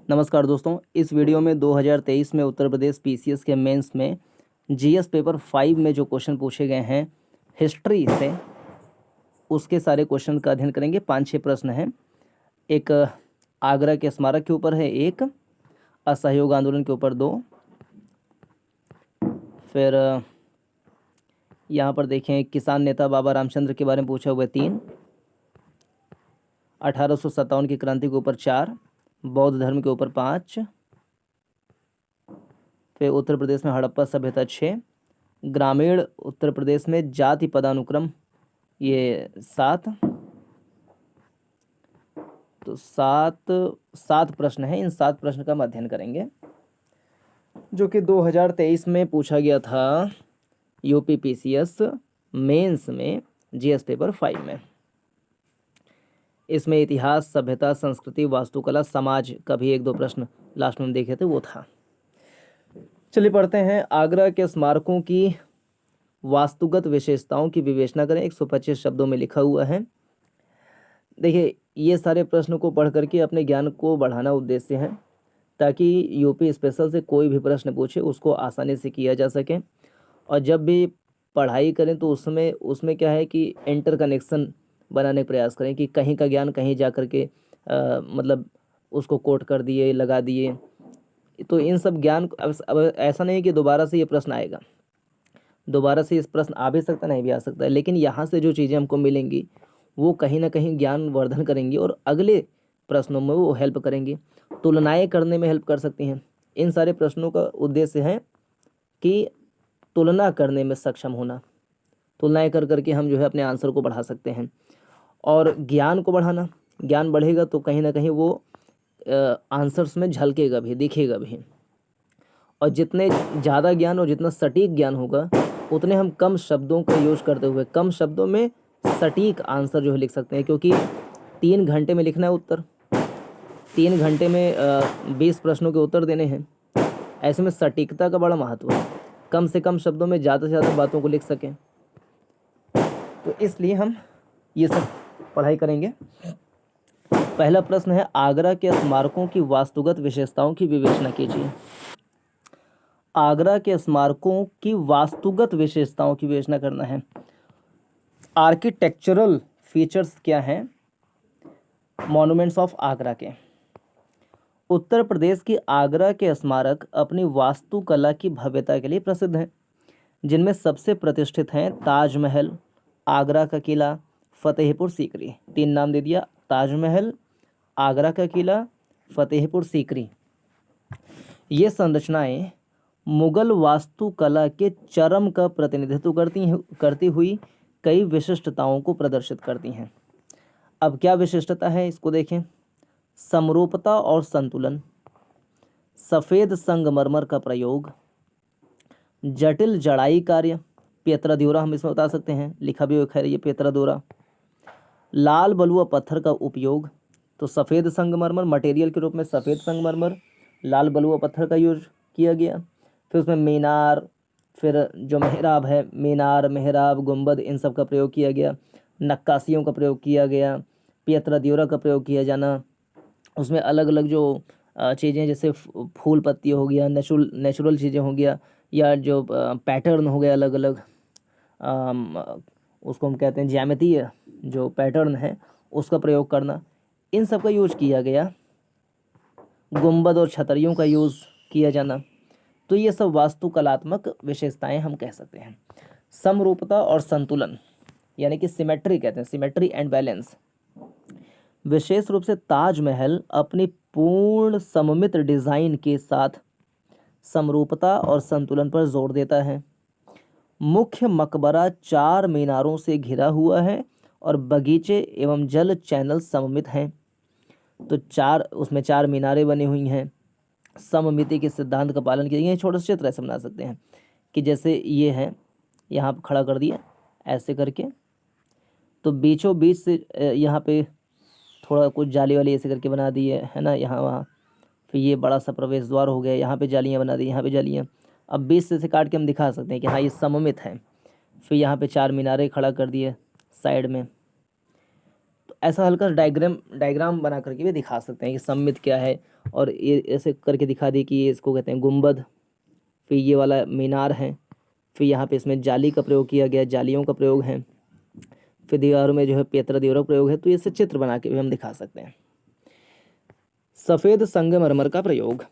नमस्कार दोस्तों, इस वीडियो में 2023 में उत्तर प्रदेश पीसीएस के मेंस में जीएस पेपर 5 में जो क्वेश्चन पूछे गए हैं हिस्ट्री से, उसके सारे क्वेश्चन का अध्ययन करेंगे। 5-6 प्रश्न हैं। एक आगरा के स्मारक के ऊपर है, एक असहयोग आंदोलन के ऊपर 2, फिर यहाँ पर देखें किसान नेता बाबा रामचंद्र के बारे में पूछा हुआ है 3, 1857 की क्रांति के ऊपर 4, बौद्ध धर्म के ऊपर 5, फिर उत्तर प्रदेश में हड़प्पा सभ्यता 6, ग्रामीण उत्तर प्रदेश में जाति पदानुक्रम ये 7। तो 7 प्रश्न हैं। इन 7 प्रश्न का हम अध्ययन करेंगे जो कि 2023 में पूछा गया था यूपी पीसीएस मेंस में जीएस पेपर 5 में। इसमें इतिहास, सभ्यता, संस्कृति, वास्तुकला, समाज का भी 1-2 प्रश्न लास्ट में हम देखे थे, वो था। चलिए पढ़ते हैं। आगरा के स्मारकों की वास्तुगत विशेषताओं की विवेचना करें। 125 शब्दों में लिखा हुआ है। देखिए, ये सारे प्रश्न को पढ़ करके अपने ज्ञान को बढ़ाना उद्देश्य है, ताकि यूपी स्पेशल से कोई भी प्रश्न पूछे उसको आसानी से किया जा सके। और जब भी पढ़ाई करें तो उसमें क्या है कि इंटर कनेक्शन बनाने का प्रयास करें, कि कहीं का ज्ञान कहीं जा कर के मतलब उसको कोट कर दिए, लगा दिए। तो इन सब ज्ञान अब ऐसा नहीं कि दोबारा से ये प्रश्न आएगा, दोबारा से इस प्रश्न आ भी सकता, नहीं भी आ सकता है, लेकिन यहाँ से जो चीज़ें हमको मिलेंगी वो कहीं ना कहीं ज्ञान वर्धन करेंगी और अगले प्रश्नों में वो हेल्प करेंगी, तुलनाएं करने में हेल्प कर सकती हैं। इन सारे प्रश्नों का उद्देश्य है कि तुलना करने में सक्षम होना, तुलनाएं कर करके हम जो है अपने आंसर को बढ़ा सकते हैं और ज्ञान को बढ़ाना। ज्ञान बढ़ेगा तो कहीं ना कहीं वो आंसर्स में झलकेगा भी, दिखेगा भी। और जितने ज़्यादा ज्ञान और जितना सटीक ज्ञान होगा उतने हम कम शब्दों का यूज करते हुए कम शब्दों में सटीक आंसर जो है लिख सकते हैं, क्योंकि 3 घंटे में लिखना है उत्तर, 3 घंटे में 20 प्रश्नों के उत्तर देने हैं। ऐसे में सटीकता का बड़ा महत्व है, कम से कम शब्दों में ज़्यादा से ज़्यादा बातों को लिख सकें। तो इसलिए हम ये सब पढ़ाई करेंगे। पहला प्रश्न है, आगरा के स्मारकों की वास्तुगत विशेषताओं की विवेचना कीजिए। आगरा के स्मारकों की वास्तुगत विशेषताओं की विवेचना करना है। आर्किटेक्चरल फीचर्स क्या हैं मॉन्यूमेंट्स ऑफ आगरा के। उत्तर प्रदेश के आगरा के स्मारक अपनी वास्तुकला की भव्यता के लिए प्रसिद्ध हैं, जिनमें सबसे प्रतिष्ठित हैं ताजमहल, आगरा का किला, फतेहपुर सीकरी। 3 नाम दे दिया, ताजमहल, आगरा का किला, फतेहपुर सीकरी। ये संरचनाएं मुगल वास्तुकला के चरम का प्रतिनिधित्व करती हुई कई विशिष्टताओं को प्रदर्शित करती हैं। अब क्या विशिष्टता है इसको देखें। समरूपता और संतुलन, सफ़ेद संगमरमर का प्रयोग, जटिल जड़ाई कार्य, पेतराद्योरा हम इसमें बता सकते हैं, लिखा भी हुआ है ये पेतराद्योरा। लाल बलुआ पत्थर का उपयोग, तो सफ़ेद संगमरमर मटेरियल के रूप में सफ़ेद संगमरमर, लाल बलुआ पत्थर का यूज किया गया। फिर उसमें मीनार, फिर जो मेहराब है, मीनार, मेहराब, गुंबद, इन सब का प्रयोग किया गया। नक्काशियों का प्रयोग किया गया, पेतराद्योरा का प्रयोग किया जाना। उसमें अलग अलग जो चीज़ें, जैसे फूल पत्ती हो गया, नेचुरल चीज़ें हो गया, या जो पैटर्न हो गया अलग अलग, उसको हम कहते हैं ज्यामितीय जो पैटर्न है उसका प्रयोग करना, इन सब का यूज किया गया। गुंबद और छतरियों का यूज़ किया जाना। तो ये सब वास्तुकलात्मक विशेषताएं हम कह सकते हैं। समरूपता और संतुलन यानी कि सिमेट्री कहते हैं, सिमेट्री एंड बैलेंस। विशेष रूप से ताजमहल अपनी पूर्ण सममित डिजाइन के साथ समरूपता और संतुलन पर जोर देता है। मुख्य मकबरा 4 मीनारों से घिरा हुआ है और बगीचे एवं जल चैनल सममित हैं। तो उसमें 4 मीनारें बनी हुई हैं। सममिति के सिद्धांत का पालन किया गया। छोटे से चित्र ऐसे बना सकते हैं कि जैसे ये है, यहाँ पर खड़ा कर दिया ऐसे करके, तो बीचों बीच से यहाँ पे थोड़ा कुछ जाली वाली ऐसे करके बना दी है ना, यहाँ वहाँ। फिर ये बड़ा सा प्रवेश द्वार हो गया, यहाँ पे जालियाँ बना दी, यहाँ पे जालियाँ। अब बीच से काट के हम दिखा सकते हैं कि हाँ ये सममित है। फिर यहाँ पे 4 मीनारें खड़ा कर दिए साइड में। तो ऐसा हल्का डायग्राम बना करके भी दिखा सकते हैं कि सम्मित क्या है, और ये ऐसे करके दिखा दी कि ये इसको कहते हैं गुंबद, फिर ये वाला मीनार है, फिर यहाँ पे इसमें जाली का प्रयोग किया गया, जालियों का प्रयोग है, फिर दीवारों में जो है पेतरा दीवारों का प्रयोग है। तो इससे चित्र बना के भी हम दिखा सकते हैं। सफ़ेद संगमरमर का प्रयोग।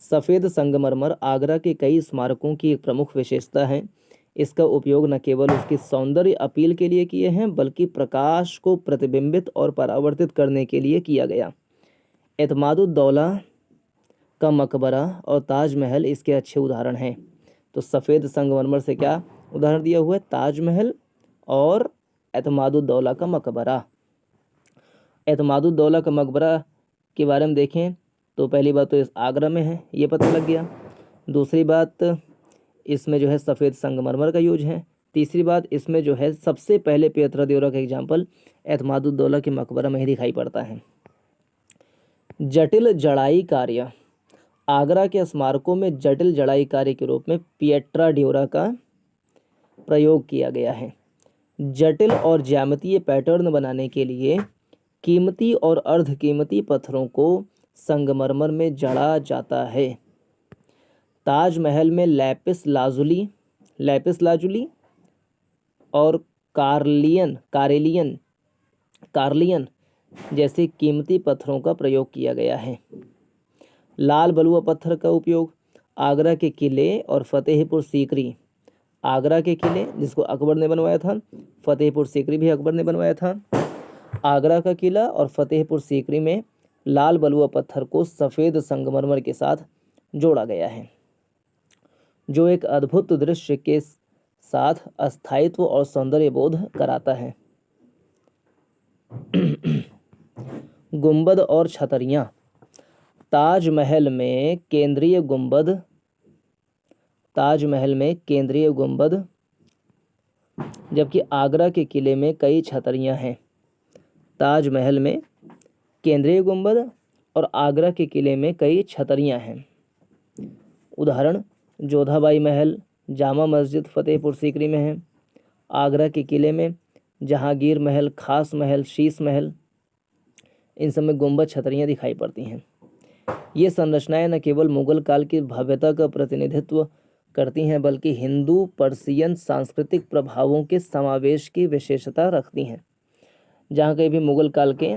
सफ़ेद संगमरमर आगरा के कई स्मारकों की एक प्रमुख विशेषता है। इसका उपयोग न केवल उसकी सौंदर्य अपील के लिए किए हैं, बल्कि प्रकाश को प्रतिबिंबित और परावर्तित करने के लिए किया गया। एतमादुद्दौला का मकबरा और ताजमहल इसके अच्छे उदाहरण हैं। तो सफ़ेद संगमरमर से क्या उदाहरण दिया हुआ है? ताजमहल और एतमादुद्दौला का मकबरा। एतमादुद्दौला का मकबरा के बारे में देखें तो पहली बात तो इस आगरा में है, ये पता लग गया। दूसरी बात, इसमें जो है सफ़ेद संगमरमर का यूज है। तीसरी बात, इसमें जो है सबसे पहले पेतरा देवरा का एग्जाम्पल एतमादुद्दौला के मकबरा में ही दिखाई पड़ता है। जटिल जड़ाई कार्य। आगरा के स्मारकों में जटिल जड़ाई कार्य के रूप में पिएट्रा ड्योरा का प्रयोग किया गया है। जटिल और ज्यामितीय पैटर्न बनाने के लिए कीमती और अर्ध कीमती पत्थरों को संगमरमर में जड़ा जाता है। ताजमहल में लैपिस लाजुली और कार्लियन जैसे कीमती पत्थरों का प्रयोग किया गया है। लाल बलुआ पत्थर का उपयोग आगरा के किले और फतेहपुर सीकरी, आगरा के किले जिसको अकबर ने बनवाया था, फतेहपुर सीकरी भी अकबर ने बनवाया था। आगरा का किला और फतेहपुर सीकरी में लाल बलुआ पत्थर को सफ़ेद संगमरमर के साथ जोड़ा गया है, जो एक अद्भुत दृश्य के साथ अस्थायित्व और सौंदर्य बोध कराता है। गुंबद और छतरियाँ। ताजमहल में केंद्रीय गुंबद, जबकि आगरा के किले में कई छतरियाँ हैं। ताजमहल में केंद्रीय गुंबद और आगरा के किले में कई छतरियाँ हैं। उदाहरण, जोधाबाई महल, जामा मस्जिद फतेहपुर सीकरी में है। आगरा के किले में जहांगीर महल, खास महल, शीश महल, इन सब में गुंबद छतरियाँ दिखाई पड़ती हैं। ये संरचनाएं न केवल मुगल काल की भव्यता का प्रतिनिधित्व करती हैं, बल्कि हिंदू पर्शियन सांस्कृतिक प्रभावों के समावेश की विशेषता रखती हैं। जहाँ कहीं भी मुगल काल के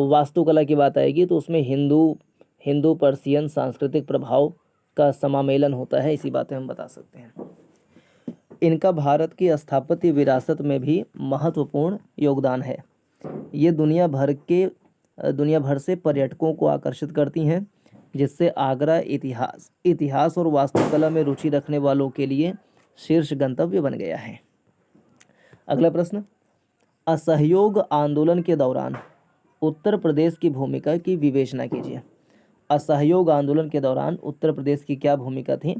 वास्तुकला की बात आएगी तो उसमें हिंदू पर्शियन सांस्कृतिक प्रभाव का समामेलन होता है, इसी बातें हम बता सकते हैं। इनका भारत की स्थापत्य विरासत में भी महत्वपूर्ण योगदान है। ये दुनिया भर से पर्यटकों को आकर्षित करती हैं, जिससे आगरा इतिहास और वास्तुकला में रुचि रखने वालों के लिए शीर्ष गंतव्य बन गया है। अगला प्रश्न, असहयोग आंदोलन के दौरान उत्तर प्रदेश की भूमिका की विवेचना कीजिए। असहयोग आंदोलन के दौरान उत्तर प्रदेश की क्या भूमिका थी,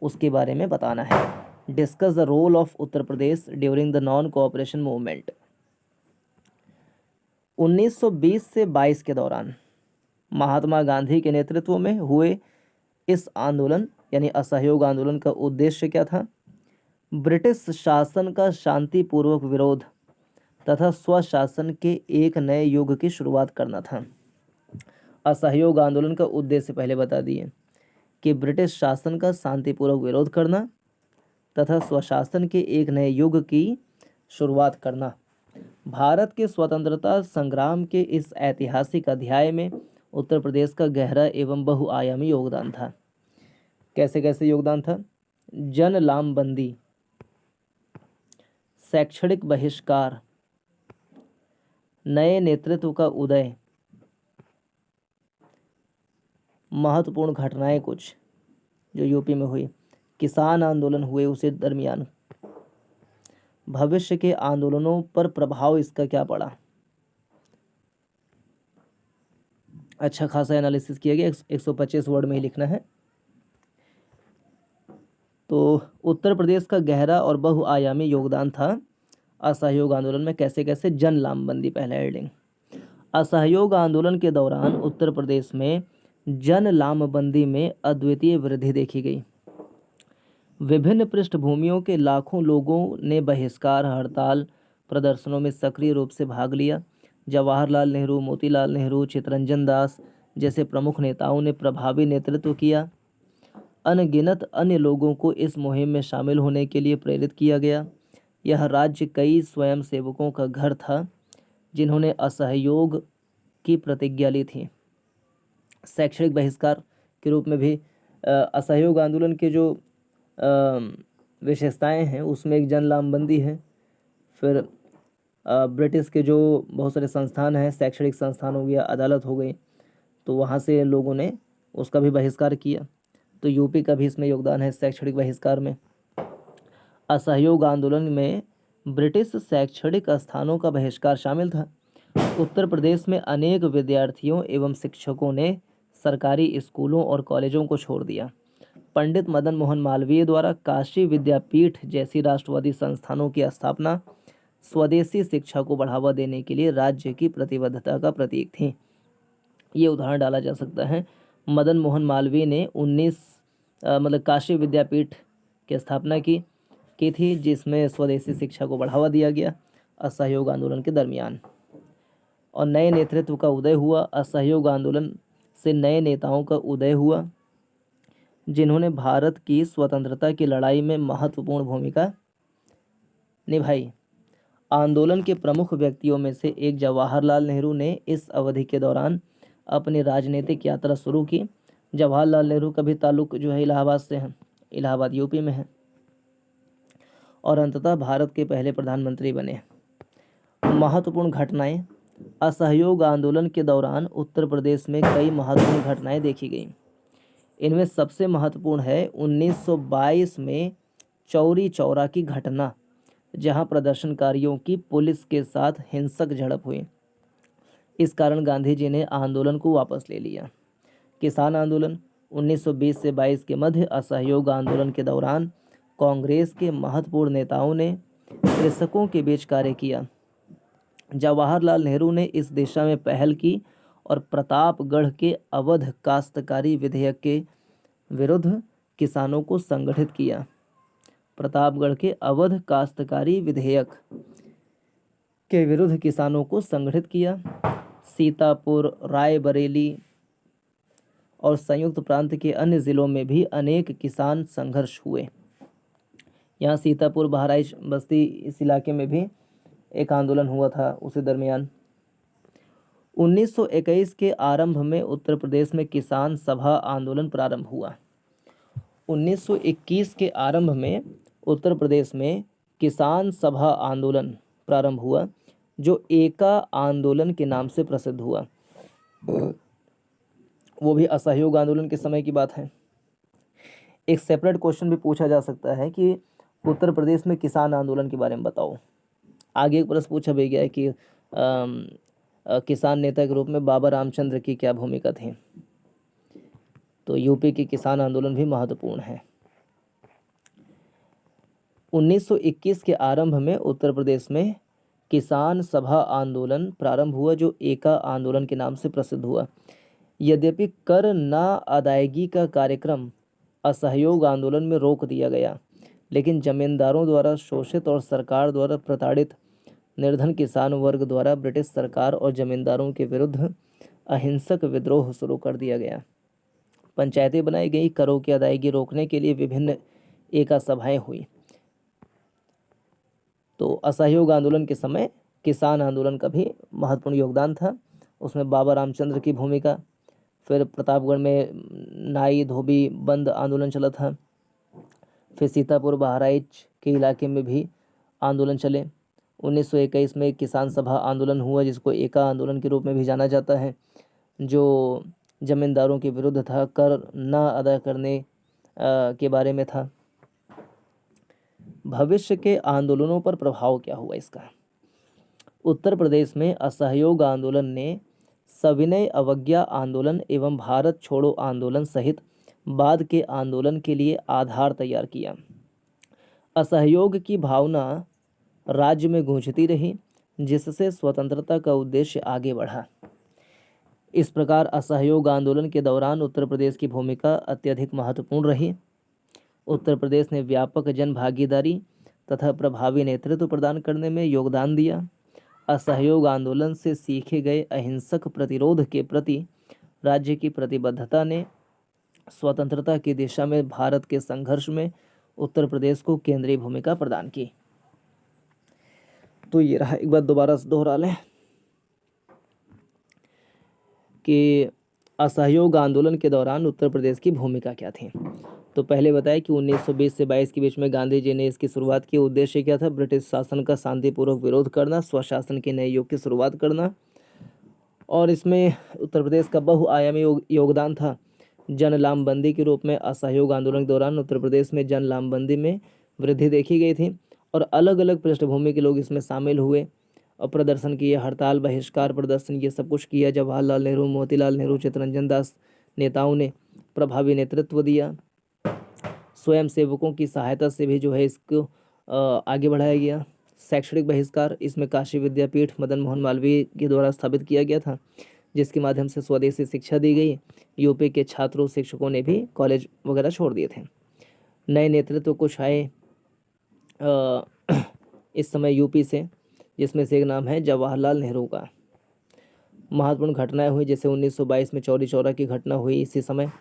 उसके बारे में बताना है। Discuss the role of Uttar Pradesh during the non cooperation movement. 1920 से 22 के दौरान महात्मा गांधी के नेतृत्व में हुए इस आंदोलन यानी असहयोग आंदोलन का उद्देश्य क्या था? ब्रिटिश शासन का शांतिपूर्वक विरोध तथा स्वशासन के एक नए युग की शुरुआत करना था। असहयोग आंदोलन का उद्देश्य पहले बता दिए कि ब्रिटिश शासन का शांतिपूर्वक विरोध करना तथा स्वशासन के एक नए युग की शुरुआत करना। भारत के स्वतंत्रता संग्राम के इस ऐतिहासिक अध्याय में उत्तर प्रदेश का गहरा एवं बहुआयामी योगदान था। कैसे कैसे योगदान था? जन लामबंदी, शैक्षणिक बहिष्कार, नए नेतृत्व का उदय, महत्वपूर्ण घटनाएं कुछ जो यूपी में हुई, किसान आंदोलन हुए उसी दरमियान, भविष्य के आंदोलनों पर प्रभाव इसका क्या पड़ा। अच्छा खासा एनालिसिस किया गया, 125 वर्ड में ही लिखना है। तो उत्तर प्रदेश का गहरा और बहुआयामी योगदान था असहयोग आंदोलन में। कैसे कैसे? जन लामबंदी, पहला हेडिंग। असहयोग आंदोलन के दौरान उत्तर प्रदेश में जन लामबंदी में अद्वितीय वृद्धि देखी गई। विभिन्न पृष्ठभूमियों के लाखों लोगों ने बहिष्कार, हड़ताल, प्रदर्शनों में सक्रिय रूप से भाग लिया। जवाहरलाल नेहरू, मोतीलाल नेहरू, चित्तरंजन दास जैसे प्रमुख नेताओं ने प्रभावी नेतृत्व किया। अनगिनत अन्य लोगों को इस मुहिम में शामिल होने के लिए प्रेरित किया गया। यह राज्य कई स्वयंसेवकों का घर था जिन्होंने असहयोग की प्रतिज्ञा ली थी। शैक्षणिक बहिष्कार के रूप में भी असहयोग आंदोलन के जो विशेषताएं हैं उसमें एक जन लामबंदी है। फिर ब्रिटिश के जो बहुत सारे संस्थान हैं, शैक्षणिक संस्थान हो गया, अदालत हो गई, तो वहाँ से लोगों ने उसका भी बहिष्कार किया। तो यूपी का भी इसमें योगदान है शैक्षणिक बहिष्कार में। असहयोग आंदोलन में ब्रिटिश शैक्षणिक स्थानों का बहिष्कार शामिल था। उत्तर प्रदेश में अनेक विद्यार्थियों एवं शिक्षकों ने सरकारी स्कूलों और कॉलेजों को छोड़ दिया। पंडित मदन मोहन मालवीय द्वारा काशी विद्यापीठ जैसी राष्ट्रवादी संस्थानों की स्थापना स्वदेशी शिक्षा को बढ़ावा देने के लिए राज्य की प्रतिबद्धता का प्रतीक थी। ये उदाहरण डाला जा सकता है। मदन मोहन मालवीय ने काशी विद्यापीठ की स्थापना की थी, जिसमें स्वदेशी शिक्षा को बढ़ावा दिया गया असहयोग आंदोलन के दरमियान, और नए नेतृत्व का उदय हुआ। असहयोग आंदोलन से नए नेताओं का उदय हुआ जिन्होंने भारत की स्वतंत्रता की लड़ाई में महत्वपूर्ण भूमिका निभाई। आंदोलन के प्रमुख व्यक्तियों में से एक जवाहरलाल नेहरू ने इस अवधि के दौरान अपनी राजनीतिक यात्रा शुरू की। जवाहरलाल नेहरू का भी ताल्लुक जो है इलाहाबाद से है, इलाहाबाद यूपी में है, और अंततः भारत के पहले प्रधानमंत्री बने। महत्वपूर्ण घटनाएं। असहयोग आंदोलन के दौरान उत्तर प्रदेश में कई महत्वपूर्ण घटनाएं देखी गईं। इनमें सबसे महत्वपूर्ण है 1922 में चौरी चौरा की घटना, जहां प्रदर्शनकारियों की पुलिस के साथ हिंसक झड़प हुई। इस कारण गांधी जी ने आंदोलन को वापस ले लिया। किसान आंदोलन 1920 से 22 के मध्य असहयोग आंदोलन के दौरान कांग्रेस के महत्वपूर्ण नेताओं ने कृषकों के बीच कार्य किया। जवाहरलाल नेहरू ने इस दिशा में पहल की और प्रतापगढ़ के अवध काश्तकारी विधेयक के विरुद्ध किसानों को संगठित किया। प्रतापगढ़ के अवध काश्तकारी विधेयक के विरुद्ध किसानों को संगठित किया। सीतापुर, रायबरेली और संयुक्त प्रांत के अन्य जिलों में भी अनेक किसान संघर्ष हुए। यहाँ सीतापुर, बहराइच, बस्ती, इस इलाके में भी एक आंदोलन हुआ था उसी दरमियान। 1921 के आरंभ में उत्तर प्रदेश में किसान सभा आंदोलन प्रारंभ हुआ। 1921 के आरंभ में उत्तर प्रदेश में किसान सभा आंदोलन प्रारंभ हुआ, जो एका आंदोलन के नाम से प्रसिद्ध हुआ। वो भी असहयोग आंदोलन के समय की बात है। एक सेपरेट क्वेश्चन भी पूछा जा सकता है कि उत्तर प्रदेश में किसान आंदोलन के बारे में बताओ। आगे एक प्रश्न पूछा भी गया है कि किसान नेता के रूप में बाबा रामचंद्र की क्या भूमिका थी। तो यूपी के किसान आंदोलन भी महत्वपूर्ण है। 1921 के आरंभ में उत्तर प्रदेश में किसान सभा आंदोलन प्रारंभ हुआ, जो एका आंदोलन के नाम से प्रसिद्ध हुआ। यद्यपि कर न अदायगी का कार्यक्रम असहयोग आंदोलन में रोक दिया गया, लेकिन जमींदारों द्वारा शोषित और सरकार द्वारा प्रताड़ित निर्धन किसान वर्ग द्वारा ब्रिटिश सरकार और जमींदारों के विरुद्ध अहिंसक विद्रोह शुरू कर दिया गया। पंचायतें बनाई गई। करों की अदायगी रोकने के लिए विभिन्न एका सभाएं हुई। तो असहयोग आंदोलन के समय किसान आंदोलन का भी महत्वपूर्ण योगदान था। उसमें बाबा रामचंद्र की भूमिका। फिर प्रतापगढ़ में नाई धोबी बंद आंदोलन चला था। फिर सीतापुर, बहराइच के इलाके में भी आंदोलन चले। 1921 में किसान सभा आंदोलन हुआ, जिसको एका आंदोलन के रूप में भी जाना जाता है, जो जमींदारों के विरुद्ध था, कर न अदा करने के बारे में था। भविष्य के आंदोलनों पर प्रभाव क्या हुआ इसका। उत्तर प्रदेश में असहयोग आंदोलन ने सविनय अवज्ञा आंदोलन एवं भारत छोड़ो आंदोलन सहित बाद के आंदोलन के लिए आधार तैयार किया। असहयोग की भावना राज्य में गूंजती रही, जिससे स्वतंत्रता का उद्देश्य आगे बढ़ा। इस प्रकार असहयोग आंदोलन के दौरान उत्तर प्रदेश की भूमिका अत्यधिक महत्वपूर्ण रही। उत्तर प्रदेश ने व्यापक जन भागीदारी, तथा प्रभावी नेतृत्व प्रदान करने में योगदान दिया। असहयोग आंदोलन से सीखे गए अहिंसक प्रतिरोध के प्रति राज्य की प्रतिबद्धता ने स्वतंत्रता की दिशा में भारत के संघर्ष में उत्तर प्रदेश को केंद्रीय भूमिका प्रदान की। तो ये रहा, एक बार दोबारा से दोहरा लें कि असहयोग आंदोलन के दौरान उत्तर प्रदेश की भूमिका क्या थी। तो पहले बताया कि 1920 से 22 के बीच में गांधी जी ने इसकी शुरुआत की। उद्देश्य क्या था? ब्रिटिश शासन का शांतिपूर्वक विरोध करना, स्वशासन के नए युग की शुरुआत करना। और इसमें उत्तर प्रदेश का बहुआयामी योगदान था। जन लामबंदी के रूप में असहयोग आंदोलन के दौरान उत्तर प्रदेश में जन लामबंदी में वृद्धि देखी गई थी और अलग अलग पृष्ठभूमि के लोग इसमें शामिल हुए और प्रदर्शन किए, हड़ताल, बहिष्कार प्रदर्शन, ये सब कुछ किया। जवाहरलाल नेहरू, मोतीलाल नेहरू, चित्तरंजन दास नेताओं ने प्रभावी नेतृत्व दिया। स्वयं सेवकों की सहायता से भी जो है इसको आगे बढ़ाया गया। शैक्षणिक बहिष्कार, इसमें काशी विद्यापीठ मदन मोहन मालवीय के द्वारा स्थापित किया गया था, जिसके माध्यम से स्वदेशी शिक्षा दी गई। यूपी के छात्रों शिक्षकों ने भी कॉलेज वगैरह छोड़ दिए थे। नए नेतृत्व कुछ आए इस समय यूपी से, जिसमें से एक नाम है जवाहरलाल नेहरू का। महत्वपूर्ण घटनाएं हुई, जैसे 1922 में चौरी चौरा की घटना हुई। इसी समय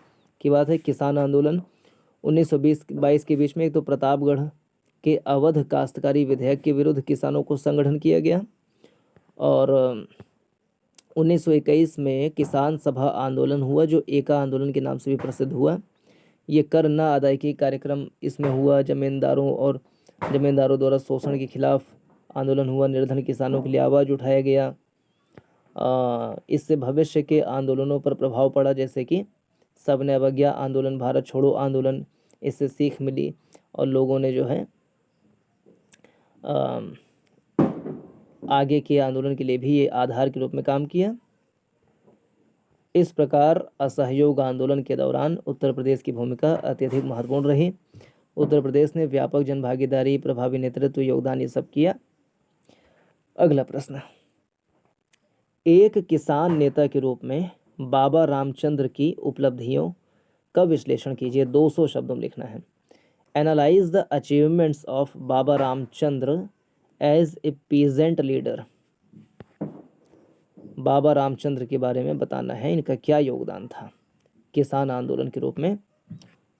की बात है। किसान आंदोलन 1920-22 के बीच में एक तो प्रतापगढ़ के अवध काश्तकारी विधेयक के विरुद्ध किसानों को संगठन किया गया और 1921 में किसान सभा आंदोलन हुआ, जो एका आंदोलन के नाम से भी प्रसिद्ध हुआ। ये कर न अदायगी कार्यक्रम इसमें हुआ। जमींदारों द्वारा शोषण के खिलाफ आंदोलन हुआ। निर्धन किसानों के लिए आवाज़ उठाया गया। इससे भविष्य के आंदोलनों पर प्रभाव पड़ा, जैसे कि सबने अवज्ञा आंदोलन, भारत छोड़ो आंदोलन। इससे सीख मिली और लोगों ने जो है आगे के आंदोलन के लिए भी ये आधार के रूप में काम किया। इस प्रकार असहयोग आंदोलन के दौरान उत्तर प्रदेश की भूमिका अत्यधिक महत्वपूर्ण रही। उत्तर प्रदेश ने व्यापक जनभागीदारी, प्रभावी नेतृत्व, योगदान ये सब किया। अगला प्रश्न, एक किसान नेता के रूप में बाबा रामचंद्र की उपलब्धियों का विश्लेषण कीजिए। 200 शब्दों में लिखना है। Analyse the achievements of Baba Ramchandra as a peasant leader. Baba Ramchandra के बारे में बताना है, इनका क्या योगदान था किसान आंदोलन के रूप में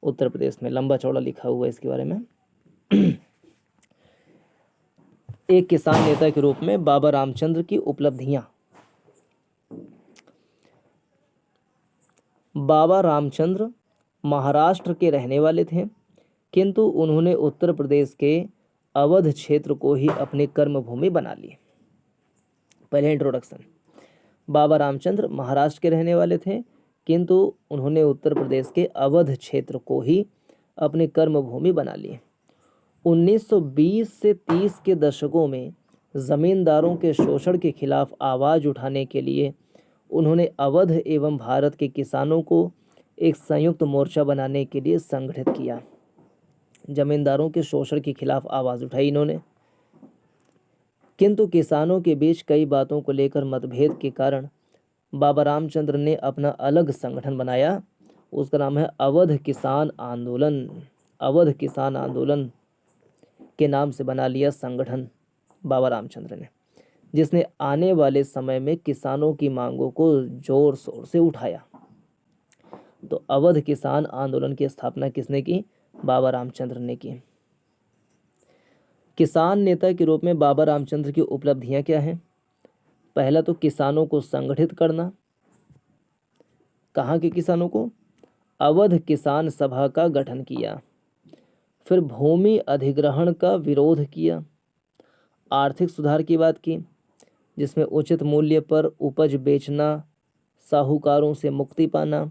उत्तर प्रदेश में। लंबा चौड़ा लिखा हुआ है इसके बारे में। एक किसान नेता के रूप में बाबा रामचंद्र की उपलब्धियां। बाबा रामचंद्र महाराष्ट्र के रहने वाले थे, किंतु उन्होंने उत्तर प्रदेश के अवध क्षेत्र को ही अपनी कर्मभूमि बना ली। पहले इंट्रोडक्शन। बाबा रामचंद्र महाराष्ट्र के रहने वाले थे, किंतु उन्होंने उत्तर प्रदेश के अवध क्षेत्र को ही अपनी कर्मभूमि बना ली। 1920 से 30 के दशकों में जमींदारों के शोषण के खिलाफ आवाज़ उठाने के लिए उन्होंने अवध एवं भारत के किसानों को एक संयुक्त मोर्चा बनाने के लिए संगठित किया। जमींदारों के शोषण के खिलाफ आवाज़ उठाई इन्होंने, किंतु किसानों के बीच कई बातों को लेकर मतभेद के कारण बाबा रामचंद्र ने अपना अलग संगठन बनाया। उसका नाम है अवध किसान आंदोलन। अवध किसान आंदोलन के नाम से बना लिया संगठन बाबा रामचंद्र ने, जिसने आने वाले समय में किसानों की मांगों को जोर शोर से उठाया। तो अवध किसान आंदोलन की स्थापना किसने की? बाबा रामचंद्र ने की। किसान नेता के रूप में बाबा रामचंद्र की उपलब्धियां क्या हैं? पहला तो किसानों को संगठित करना। कहाँ के किसानों को? अवध किसान सभा का गठन किया। फिर भूमि अधिग्रहण का विरोध किया। आर्थिक सुधार की बात की, जिसमें उचित मूल्य पर उपज बेचना, साहूकारों से मुक्ति पाना।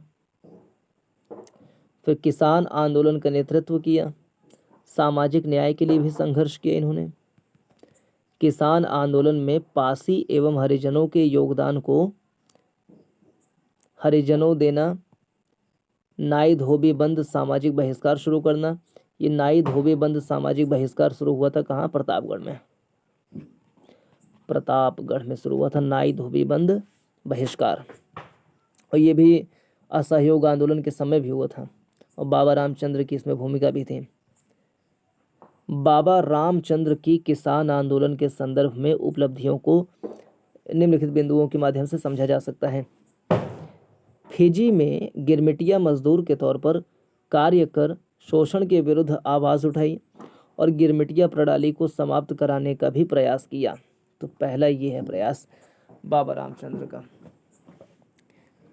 फिर किसान आंदोलन का नेतृत्व किया। सामाजिक न्याय के लिए भी संघर्ष किया इन्होंने। किसान आंदोलन में पासी एवं हरिजनों के योगदान को हरिजनों देना। नाई धोबी बंद सामाजिक बहिष्कार शुरू करना। ये नाई धोबी बंद सामाजिक बहिष्कार शुरू हुआ था कहाँ? प्रतापगढ़ में। प्रतापगढ़ में शुरू हुआ था नाई धोबी बंद बहिष्कार, और ये भी असहयोग आंदोलन के समय भी हुआ था और बाबा रामचंद्र की इसमें भूमिका भी थी। बाबा रामचंद्र की किसान आंदोलन के संदर्भ में उपलब्धियों को निम्नलिखित बिंदुओं के माध्यम से समझा जा सकता है। फिजी में गिरमिटिया मजदूर के तौर पर कार्य कर शोषण के विरुद्ध आवाज उठाई और गिरमिटिया प्रणाली को समाप्त कराने का भी प्रयास किया। तो पहला ये है प्रयास बाबा रामचंद्र का।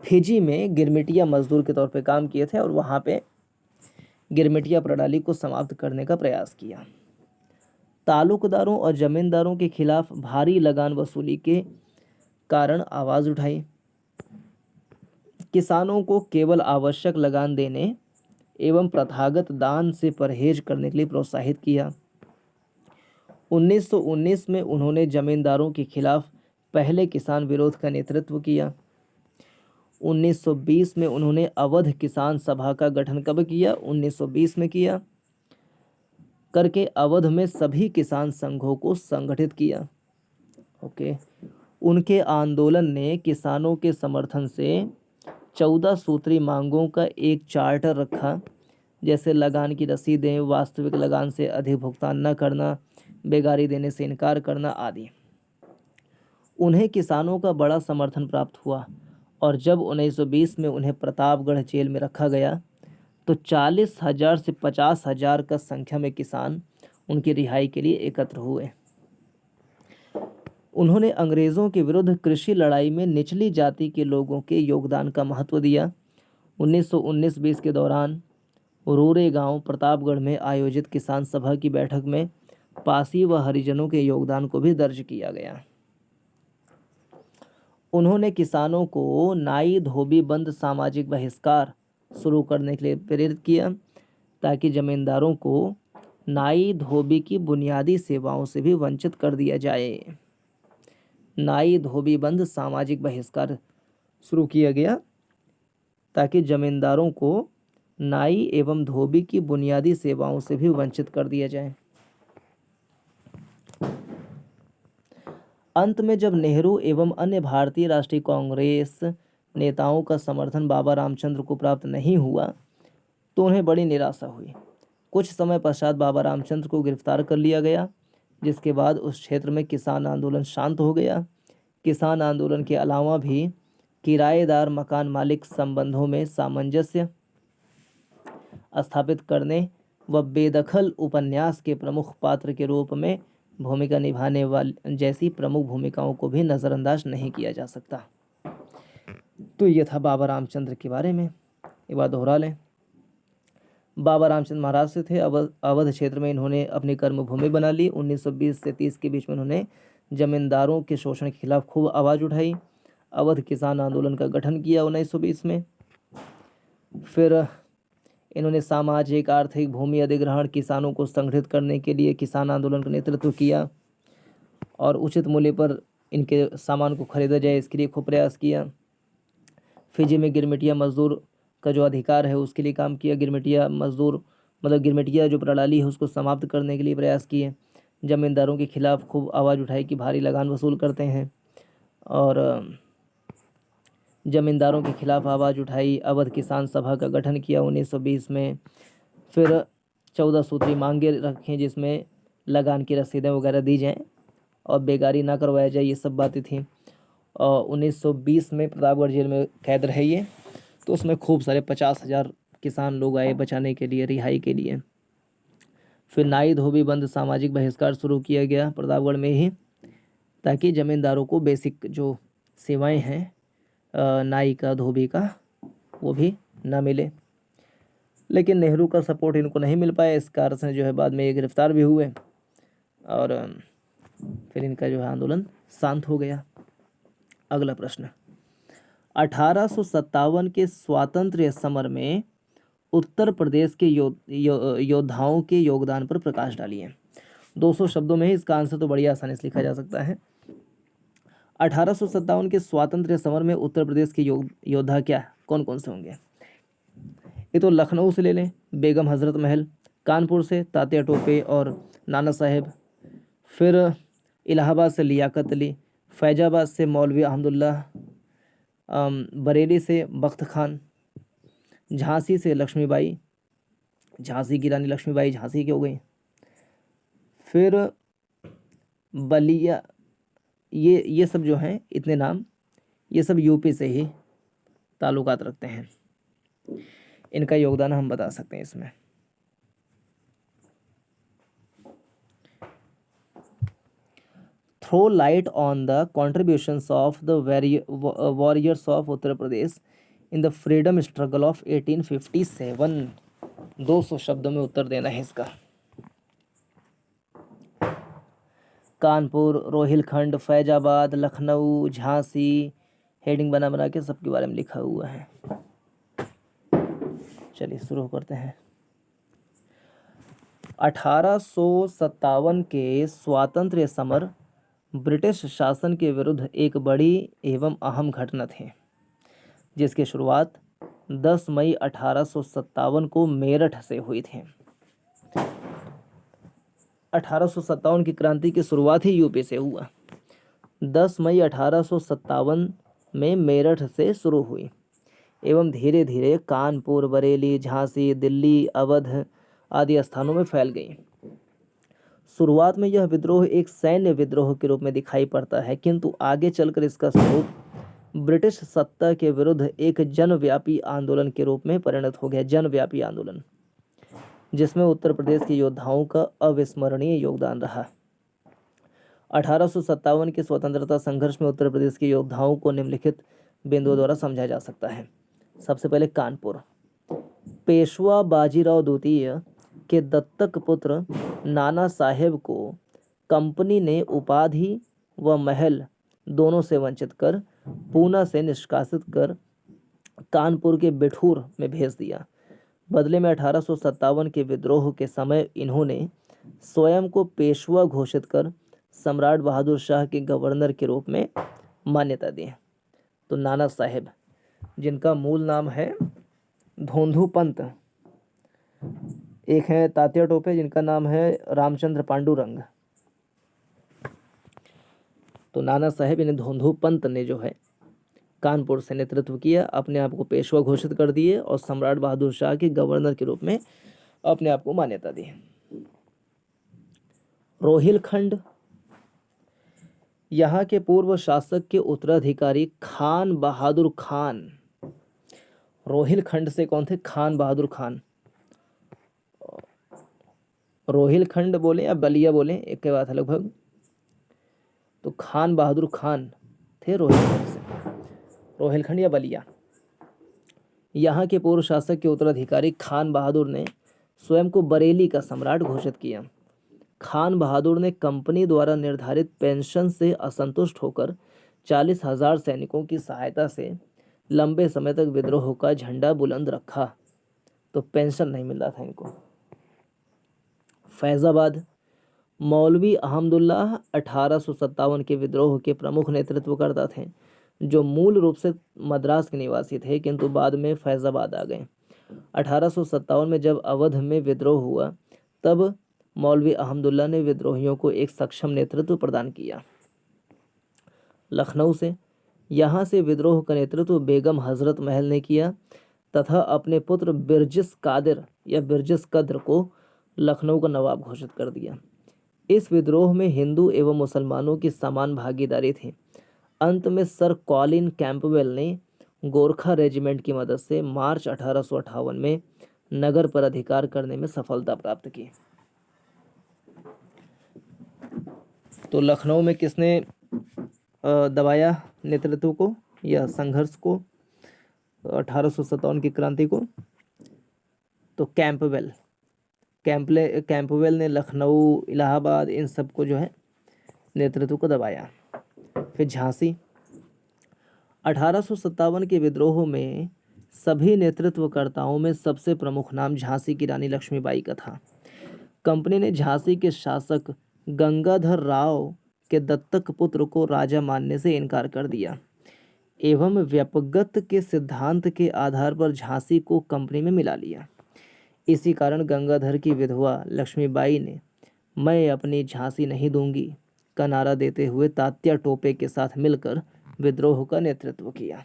फिजी में गिरमिटिया मजदूर के तौर पे काम किए थे और वहाँ पे गिरमिटिया प्रणाली को समाप्त करने का प्रयास किया। तालुकदारों और जमींदारों के खिलाफ भारी लगान वसूली के कारण आवाज़ उठाई। किसानों को केवल आवश्यक लगान देने एवं प्रथागत दान से परहेज करने के लिए प्रोत्साहित किया। 1919 में उन्होंने जमींदारों के खिलाफ पहले किसान विरोध का नेतृत्व किया। 1920 में उन्होंने अवध किसान सभा का गठन कब किया? 1920 में किया करके अवध में सभी किसान संघों को संगठित किया। ओके, उनके आंदोलन ने किसानों के समर्थन से 14 सूत्री मांगों का एक चार्टर रखा, जैसे लगान की रसीदें, वास्तविक लगान से अधिक भुगतान न करना, बेगारी देने से इनकार करना आदि। उन्हें किसानों का बड़ा समर्थन प्राप्त हुआ और जब 1920 में उन्हें प्रतापगढ़ जेल में रखा गया तो 40,000 से 50,000 का संख्या में किसान उनकी रिहाई के लिए एकत्र हुए। उन्होंने अंग्रेज़ों के विरुद्ध कृषि लड़ाई में निचली जाति के लोगों के योगदान का महत्व दिया। 1919-20 के दौरान रोरे गांव प्रतापगढ़ में आयोजित किसान सभा की बैठक में पासी व हरिजनों के योगदान को भी दर्ज किया गया। उन्होंने किसानों को नाई धोबी बंद सामाजिक बहिष्कार शुरू करने के लिए प्रेरित किया ताकि जमींदारों को नाई धोबी की बुनियादी सेवाओं से भी वंचित कर दिया जाए। नाई धोबी बंद सामाजिक बहिष्कार शुरू किया गया ताकि जमींदारों को नाई एवं धोबी की बुनियादी सेवाओं से भी वंचित कर दिया जाए। अंत में जब नेहरू एवं अन्य भारतीय राष्ट्रीय कांग्रेस नेताओं का समर्थन बाबा रामचंद्र को प्राप्त नहीं हुआ तो उन्हें बड़ी निराशा हुई। कुछ समय पश्चात बाबा रामचंद्र को गिरफ्तार कर लिया गया, जिसके बाद उस क्षेत्र में किसान आंदोलन शांत हो गया। किसान आंदोलन के अलावा भी किराएदार मकान मालिक संबंधों में सामंजस्य स्थापित करने व बेदखल उपन्यास के प्रमुख पात्र के रूप में भूमिका निभाने वाली जैसी प्रमुख भूमिकाओं को भी नज़रअंदाज नहीं किया जा सकता। तो ये था बाबा रामचंद्र के बारे में। एक बार दोहरा लें, बाबा रामचंद्र महाराज से थे। अवध क्षेत्र में इन्होंने अपनी कर्मभूमि बना ली। 1920 से 30 के बीच में इन्होंने जमींदारों के शोषण के खिलाफ खूब आवाज़ उठाई। अवध किसान आंदोलन का गठन किया 1920 में। फिर इन्होंने सामाजिक, आर्थिक, भूमि अधिग्रहण, किसानों को संगठित करने के लिए किसान आंदोलन का नेतृत्व किया और उचित मूल्य पर इनके सामान को खरीदा जाए इसके लिए खूब प्रयास किया। फिजी में गिरमिटिया मजदूर का जो अधिकार है उसके लिए काम किया। गिरमिटिया मजदूर मतलब गिरमिटिया जो प्रणाली है उसको समाप्त करने के लिए प्रयास किए। जमींदारों के खिलाफ खूब आवाज़ उठाई कि भारी लगान वसूल करते हैं और जमींदारों के खिलाफ आवाज़ उठाई। अवध किसान सभा का गठन किया 1920 में। फिर 14 सूत्री मांगे रखें जिसमें लगान की रसीदें वगैरह दी जाएं और बेगारी ना करवाया जाए, ये सब बातें थी। और 1920 में प्रतापगढ़ जेल में कैद रहे ये, तो उसमें खूब सारे 50,000 किसान लोग आए बचाने के लिए, रिहाई के लिए। फिर नाई धोबी बंद सामाजिक बहिष्कार शुरू किया गया प्रतापगढ़ में ही, ताकि ज़मींदारों को बेसिक जो सेवाएं हैं नाई का, धोबी का, वो भी ना मिले। लेकिन नेहरू का सपोर्ट इनको नहीं मिल पाया, इस कारण से जो है बाद में ये गिरफ्तार भी हुए और फिर इनका जो है आंदोलन शांत हो गया। अगला प्रश्न, 1857 के स्वातंत्र्य समर में उत्तर प्रदेश के योद्धाओं के योगदान पर प्रकाश डालिए। 200 शब्दों में ही इसका आंसर तो बड़ी आसानी से लिखा जा सकता है। 1857 के स्वातंत्र्य समर में उत्तर प्रदेश के योद्धा क्या कौन कौन से होंगे? ये तो लखनऊ से ले लें, बेगम हजरत महल, कानपुर से तात्या टोपे और नाना साहेब, फिर इलाहाबाद से लियाकत अली, फैजाबाद से मौलवी अहमदुल्लाह, बरेली से बख्त खान, झांसी से लक्ष्मीबाई, झांसी की रानी लक्ष्मीबाई झांसी की हो गई, फिर बलिया, ये सब जो हैं इतने नाम, ये सब यूपी से ही ताल्लुकात रखते हैं। इनका योगदान हम बता सकते हैं इसमें। Throw light on the contributions of the warriors of Uttar Pradesh in the freedom struggle of 1857। 200 शब्दों में उत्तर देना है इसका। कानपुर, रोहिलखंड, फैजाबाद, लखनऊ, झांसी, हेडिंग बना बना के सबके बारे में लिखा हुआ है। चलिए शुरू करते हैं। 1857 के स्वातंत्र्य समर ब्रिटिश शासन के विरुद्ध एक बड़ी एवं अहम घटना थी, जिसकी शुरुआत 10 मई 1857 को मेरठ से हुई थी। 1857 की क्रांति की शुरुआत ही यूपी से हुआ। 10 मई 1857 में मेरठ से शुरू हुई एवं धीरे धीरे कानपुर, बरेली, झांसी, दिल्ली, अवध आदि स्थानों में फैल गई। शुरुआत में यह विद्रोह एक सैन्य विद्रोह के रूप में दिखाई पड़ता है, किंतु आगे चलकर इसका स्वरूप ब्रिटिश सत्ता के विरुद्ध एक जनव्यापी आंदोलन के रूप में परिणत हो गया। जनव्यापी आंदोलन जिसमें उत्तर प्रदेश के योद्धाओं का अविस्मरणीय योगदान रहा। 1857 के स्वतंत्रता संघर्ष में उत्तर प्रदेश के योद्धाओं को निम्नलिखित बिंदुओं द्वारा समझा जा सकता है। सबसे पहले कानपुर। पेशवा बाजीराव द्वितीय के दत्तक पुत्र नाना साहेब को कंपनी ने उपाधि व महल दोनों से वंचित कर पूना से निष्कासित कर कानपुर के बिठूर में भेज दिया। बदले में 1857 के विद्रोह के समय इन्होंने स्वयं को पेशवा घोषित कर सम्राट बहादुर शाह के गवर्नर के रूप में मान्यता दी। तो नाना साहेब, जिनका मूल नाम है धोंधू पंत, एक है तात्या टोपे जिनका नाम है रामचंद्र पांडुरंग। तो नाना साहेब यानी धोंधू पंत ने जो है कानपुर से नेतृत्व किया, अपने आप को पेशवा घोषित कर दिए और सम्राट बहादुर शाह के गवर्नर के रूप में अपने आप को मान्यता दी। रोहिलखंड, यहाँ के पूर्व शासक के उत्तराधिकारी खान बहादुर खान। रोहिलखंड से कौन थे? खान बहादुर खान। रोहिलखंड बोले या बलिया बोले, एक के बात है लगभग। तो खान बहादुर खान थे रोहिलखंड से, रोहिलखंड या बलिया। यहाँ के पूर्व शासक के उत्तराधिकारी खान बहादुर ने स्वयं को बरेली का सम्राट घोषित किया। खान बहादुर ने कंपनी द्वारा निर्धारित पेंशन से असंतुष्ट होकर 40,000 सैनिकों की सहायता से लंबे समय तक विद्रोह का झंडा बुलंद रखा। तो पेंशन नहीं मिल रहा था इनको। फैजाबाद, मौलवी अहमदुल्लाह 1857 के विद्रोह के प्रमुख नेतृत्वकर्ता थे, जो मूल रूप से मद्रास के निवासी थे किंतु बाद में फैजाबाद आ गए। 1857 में जब अवध में विद्रोह हुआ तब मौलवी अहमदुल्ला ने विद्रोहियों को एक सक्षम नेतृत्व प्रदान किया। लखनऊ से, यहाँ से विद्रोह का नेतृत्व बेगम हजरत महल ने किया तथा अपने पुत्र बिरजिस कादिर या बिरजिस कद्र को लखनऊ का नवाब घोषित कर दिया। इस विद्रोह में हिंदू एवं मुसलमानों की समान भागीदारी थी। अंत में सर कॉलिन कैंपबेल ने गोरखा रेजिमेंट की मदद से मार्च 1858 में नगर पर अधिकार करने में सफलता प्राप्त की। तो लखनऊ में किसने दबाया नेतृत्व को या संघर्ष को, 1857 की क्रांति को? तो कैंपबेल ने लखनऊ, इलाहाबाद, इन सब को जो है नेतृत्व को दबाया। फिर झांसी, 1857 के विद्रोह में सभी नेतृत्वकर्ताओं में सबसे प्रमुख नाम झांसी की रानी लक्ष्मीबाई का था। कंपनी ने झांसी के शासक गंगाधर राव के दत्तक पुत्र को राजा मानने से इनकार कर दिया एवं व्यपगत के सिद्धांत के आधार पर झांसी को कंपनी में मिला लिया। इसी कारण गंगाधर की विधवा लक्ष्मीबाई ने मैं अपनी झांसी नहीं दूंगी का नारा देते हुए तात्या टोपे के साथ मिलकर विद्रोह का नेतृत्व किया।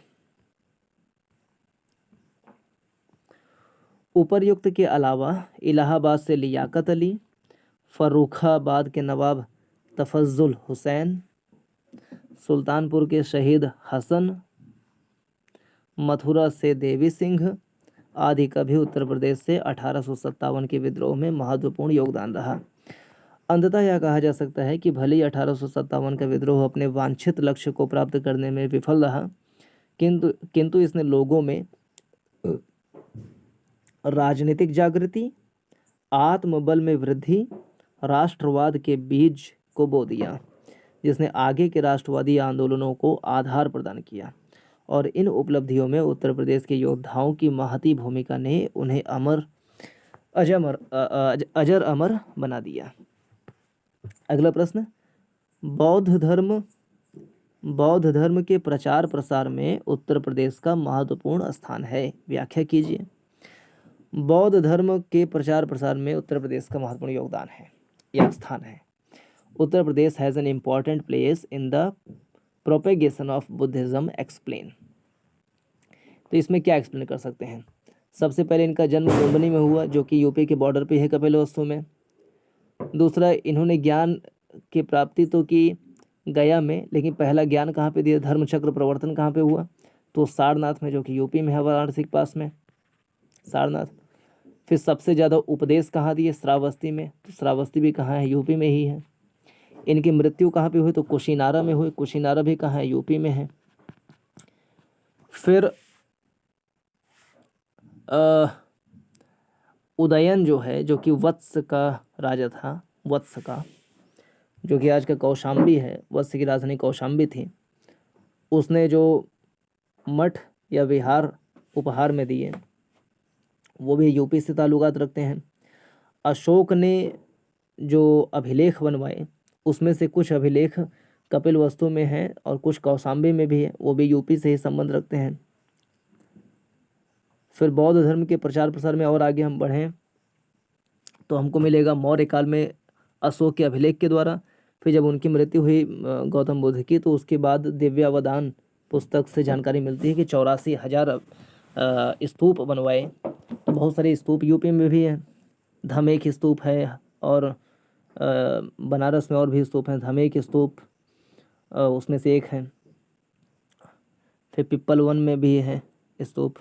उपर्युक्त के अलावा इलाहाबाद से लियाकत अली, फर्रुखाबाद के नवाब तफज्जुल हुसैन, सुल्तानपुर के शहीद हसन, मथुरा से देवी सिंह आदि का भी उत्तर प्रदेश से 1857 के विद्रोह में महत्वपूर्ण योगदान रहा। अंततः यह कहा जा सकता है कि भले ही 1857 का विद्रोह अपने वांछित लक्ष्य को प्राप्त करने में विफल रहा, किंतु इसने लोगों में राजनीतिक जागृति, आत्मबल में वृद्धि, राष्ट्रवाद के बीज को बो दिया, जिसने आगे के राष्ट्रवादी आंदोलनों को आधार प्रदान किया। और इन उपलब्धियों में उत्तर प्रदेश के योद्धाओं की महती भूमिका ने उन्हें अजर अमर बना दिया। अगला प्रश्न, बौद्ध धर्म के प्रचार प्रसार में उत्तर प्रदेश का महत्वपूर्ण स्थान है। व्याख्या कीजिए। बौद्ध धर्म के प्रचार प्रसार में उत्तर प्रदेश का महत्वपूर्ण योगदान है या स्थान है। Uttar Pradesh has an important place in the propagation of Buddhism. Explain. तो इसमें क्या एक्सप्लेन कर सकते हैं? सबसे पहले इनका जन्म लुम्बिनी में हुआ, जो कि यूपी के बॉर्डर पे है, कपिलवस्तु में। दूसरा, इन्होंने ज्ञान की प्राप्ति तो की गया में, लेकिन पहला ज्ञान कहाँ पे दिया? धर्मचक्र प्रवर्तन कहाँ पे हुआ? तो सारनाथ में, जो कि यूपी में है, वाराणसी के पास में सारनाथ। फिर सबसे ज़्यादा उपदेश कहाँ दिए? श्रावस्ती में। तो श्रावस्ती भी कहाँ है? यूपी में ही है। इनकी मृत्यु कहाँ पे हुई? तो कुशीनारा में हुई। कुशीनारा भी कहाँ है? यूपी में है। फिर उदयन जो है, जो कि वत्स का राजा था, वत्स का, जो कि आज का कौशाम्बी है, वत्स की राजधानी कौशाम्बी थी, उसने जो मठ या विहार उपहार में दिए, वो भी यूपी से ताल्लुकात रखते हैं। अशोक ने जो अभिलेख बनवाए, उसमें से कुछ अभिलेख कपिलवस्तु में हैं और कुछ कौशाम्बी में भी है, वो भी यूपी से ही संबंध रखते हैं। फिर बौद्ध धर्म के प्रचार प्रसार में और आगे हम बढ़ें तो हमको मिलेगा मौर्य काल में अशोक के अभिलेख के द्वारा। फिर जब उनकी मृत्यु हुई गौतम बुद्ध की, तो उसके बाद दिव्यावदान पुस्तक से जानकारी मिलती है कि 84,000 स्तूप बनवाए। तो बहुत सारे स्तूप यूपी में भी हैं। धमेक स्तूप है और बनारस में और भी स्तूप हैं। धमेक स्तूप उसमें से एक है। फिर पिप्पलवन में भी है स्तूप।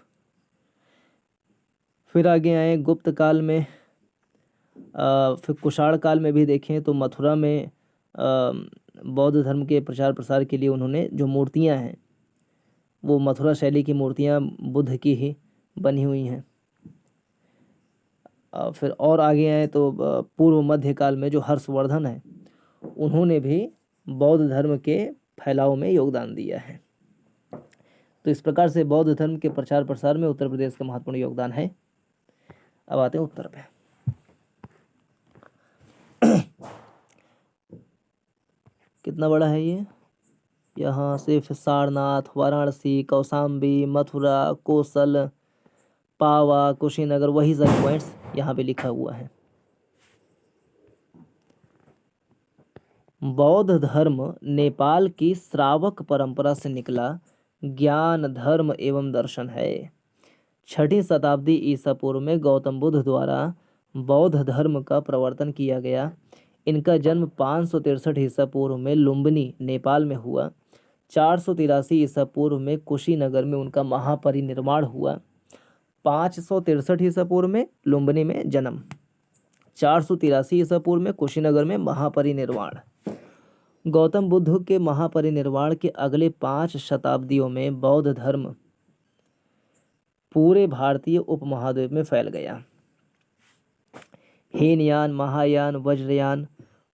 फिर आगे आए गुप्त काल में, फिर कुषाण काल में भी देखें तो मथुरा में बौद्ध धर्म के प्रचार प्रसार के लिए उन्होंने जो मूर्तियां हैं, वो मथुरा शैली की मूर्तियां बुद्ध की ही बनी हुई हैं। फिर और आगे आए तो पूर्व मध्य काल में जो हर्षवर्धन है, उन्होंने भी बौद्ध धर्म के फैलाव में योगदान दिया है। तो इस प्रकार से बौद्ध धर्म के प्रचार प्रसार में उत्तर प्रदेश का महत्वपूर्ण योगदान है। अब आते हैं उत्तर पे। कितना बड़ा है ये? यहाँ से फिर सारनाथ, वाराणसी, कौशाम्बी, मथुरा, कोसल, पावा, कुशीनगर, वही सब पॉइंट्स यहाँ पे लिखा हुआ है। बौद्ध धर्म नेपाल की श्रावक परंपरा से निकला ज्ञान, धर्म एवं दर्शन है। 6वीं शताब्दी ईसा पूर्व में गौतम बुद्ध द्वारा बौद्ध धर्म का प्रवर्तन किया गया। इनका जन्म 563 ईसा पूर्व में लुम्बिनी, नेपाल में हुआ। 483 ईसा पूर्व में कुशीनगर में उनका महापरिनिर्वाण हुआ। 563 ईसा पूर्व में लुम्बिनी में जन्म, 483 ईसा पूर्व में कुशीनगर में महापरिनिर्वाण। गौतम बुद्ध के महापरिनिर्वाण के अगले 5 शताब्दियों में बौद्ध धर्म पूरे भारतीय उपमहाद्वीप में फैल गया। हीनयान, महायान, वज्रयान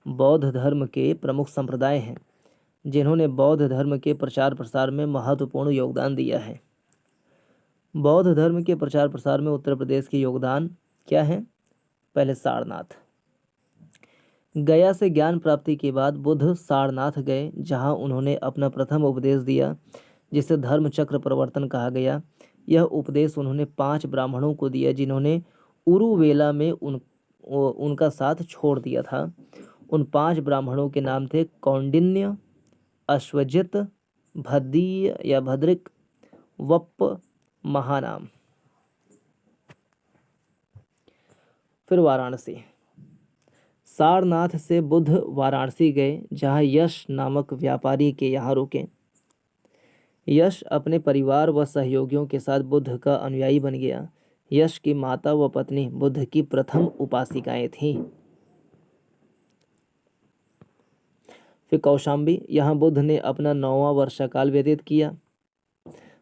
बौद्ध धर्म के प्रमुख संप्रदाय हैं, जिन्होंने बौद्ध धर्म के प्रचार प्रसार में महत्वपूर्ण योगदान दिया है। बौद्ध धर्म के प्रचार प्रसार में उत्तर प्रदेश के योगदान क्या है? पहले सारनाथ। गया से ज्ञान प्राप्ति के बाद बुद्ध सारनाथ गए, जहां उन्होंने अपना प्रथम उपदेश दिया, जिसे धर्मचक्र प्रवर्तन कहा गया। यह उपदेश उन्होंने 5 ब्राह्मणों को दिया, जिन्होंने उरुवेला में उनका साथ छोड़ दिया था। उन 5 ब्राह्मणों के नाम थे कौंडिन्य, अश्वजित, भद्दीय या भद्रिक, वप्प, महानाम। फिर वाराणसी। सारनाथ से बुद्ध वाराणसी गए, जहाँ यश नामक व्यापारी के यहाँ रुके। यश अपने परिवार व सहयोगियों के साथ बुद्ध का अनुयायी बन गया। यश की माता व पत्नी बुद्ध की प्रथम उपासिकाएं थीं। फिर कौशाम्बी, यहाँ बुद्ध ने अपना 9वां वर्षकाल व्यतीत किया।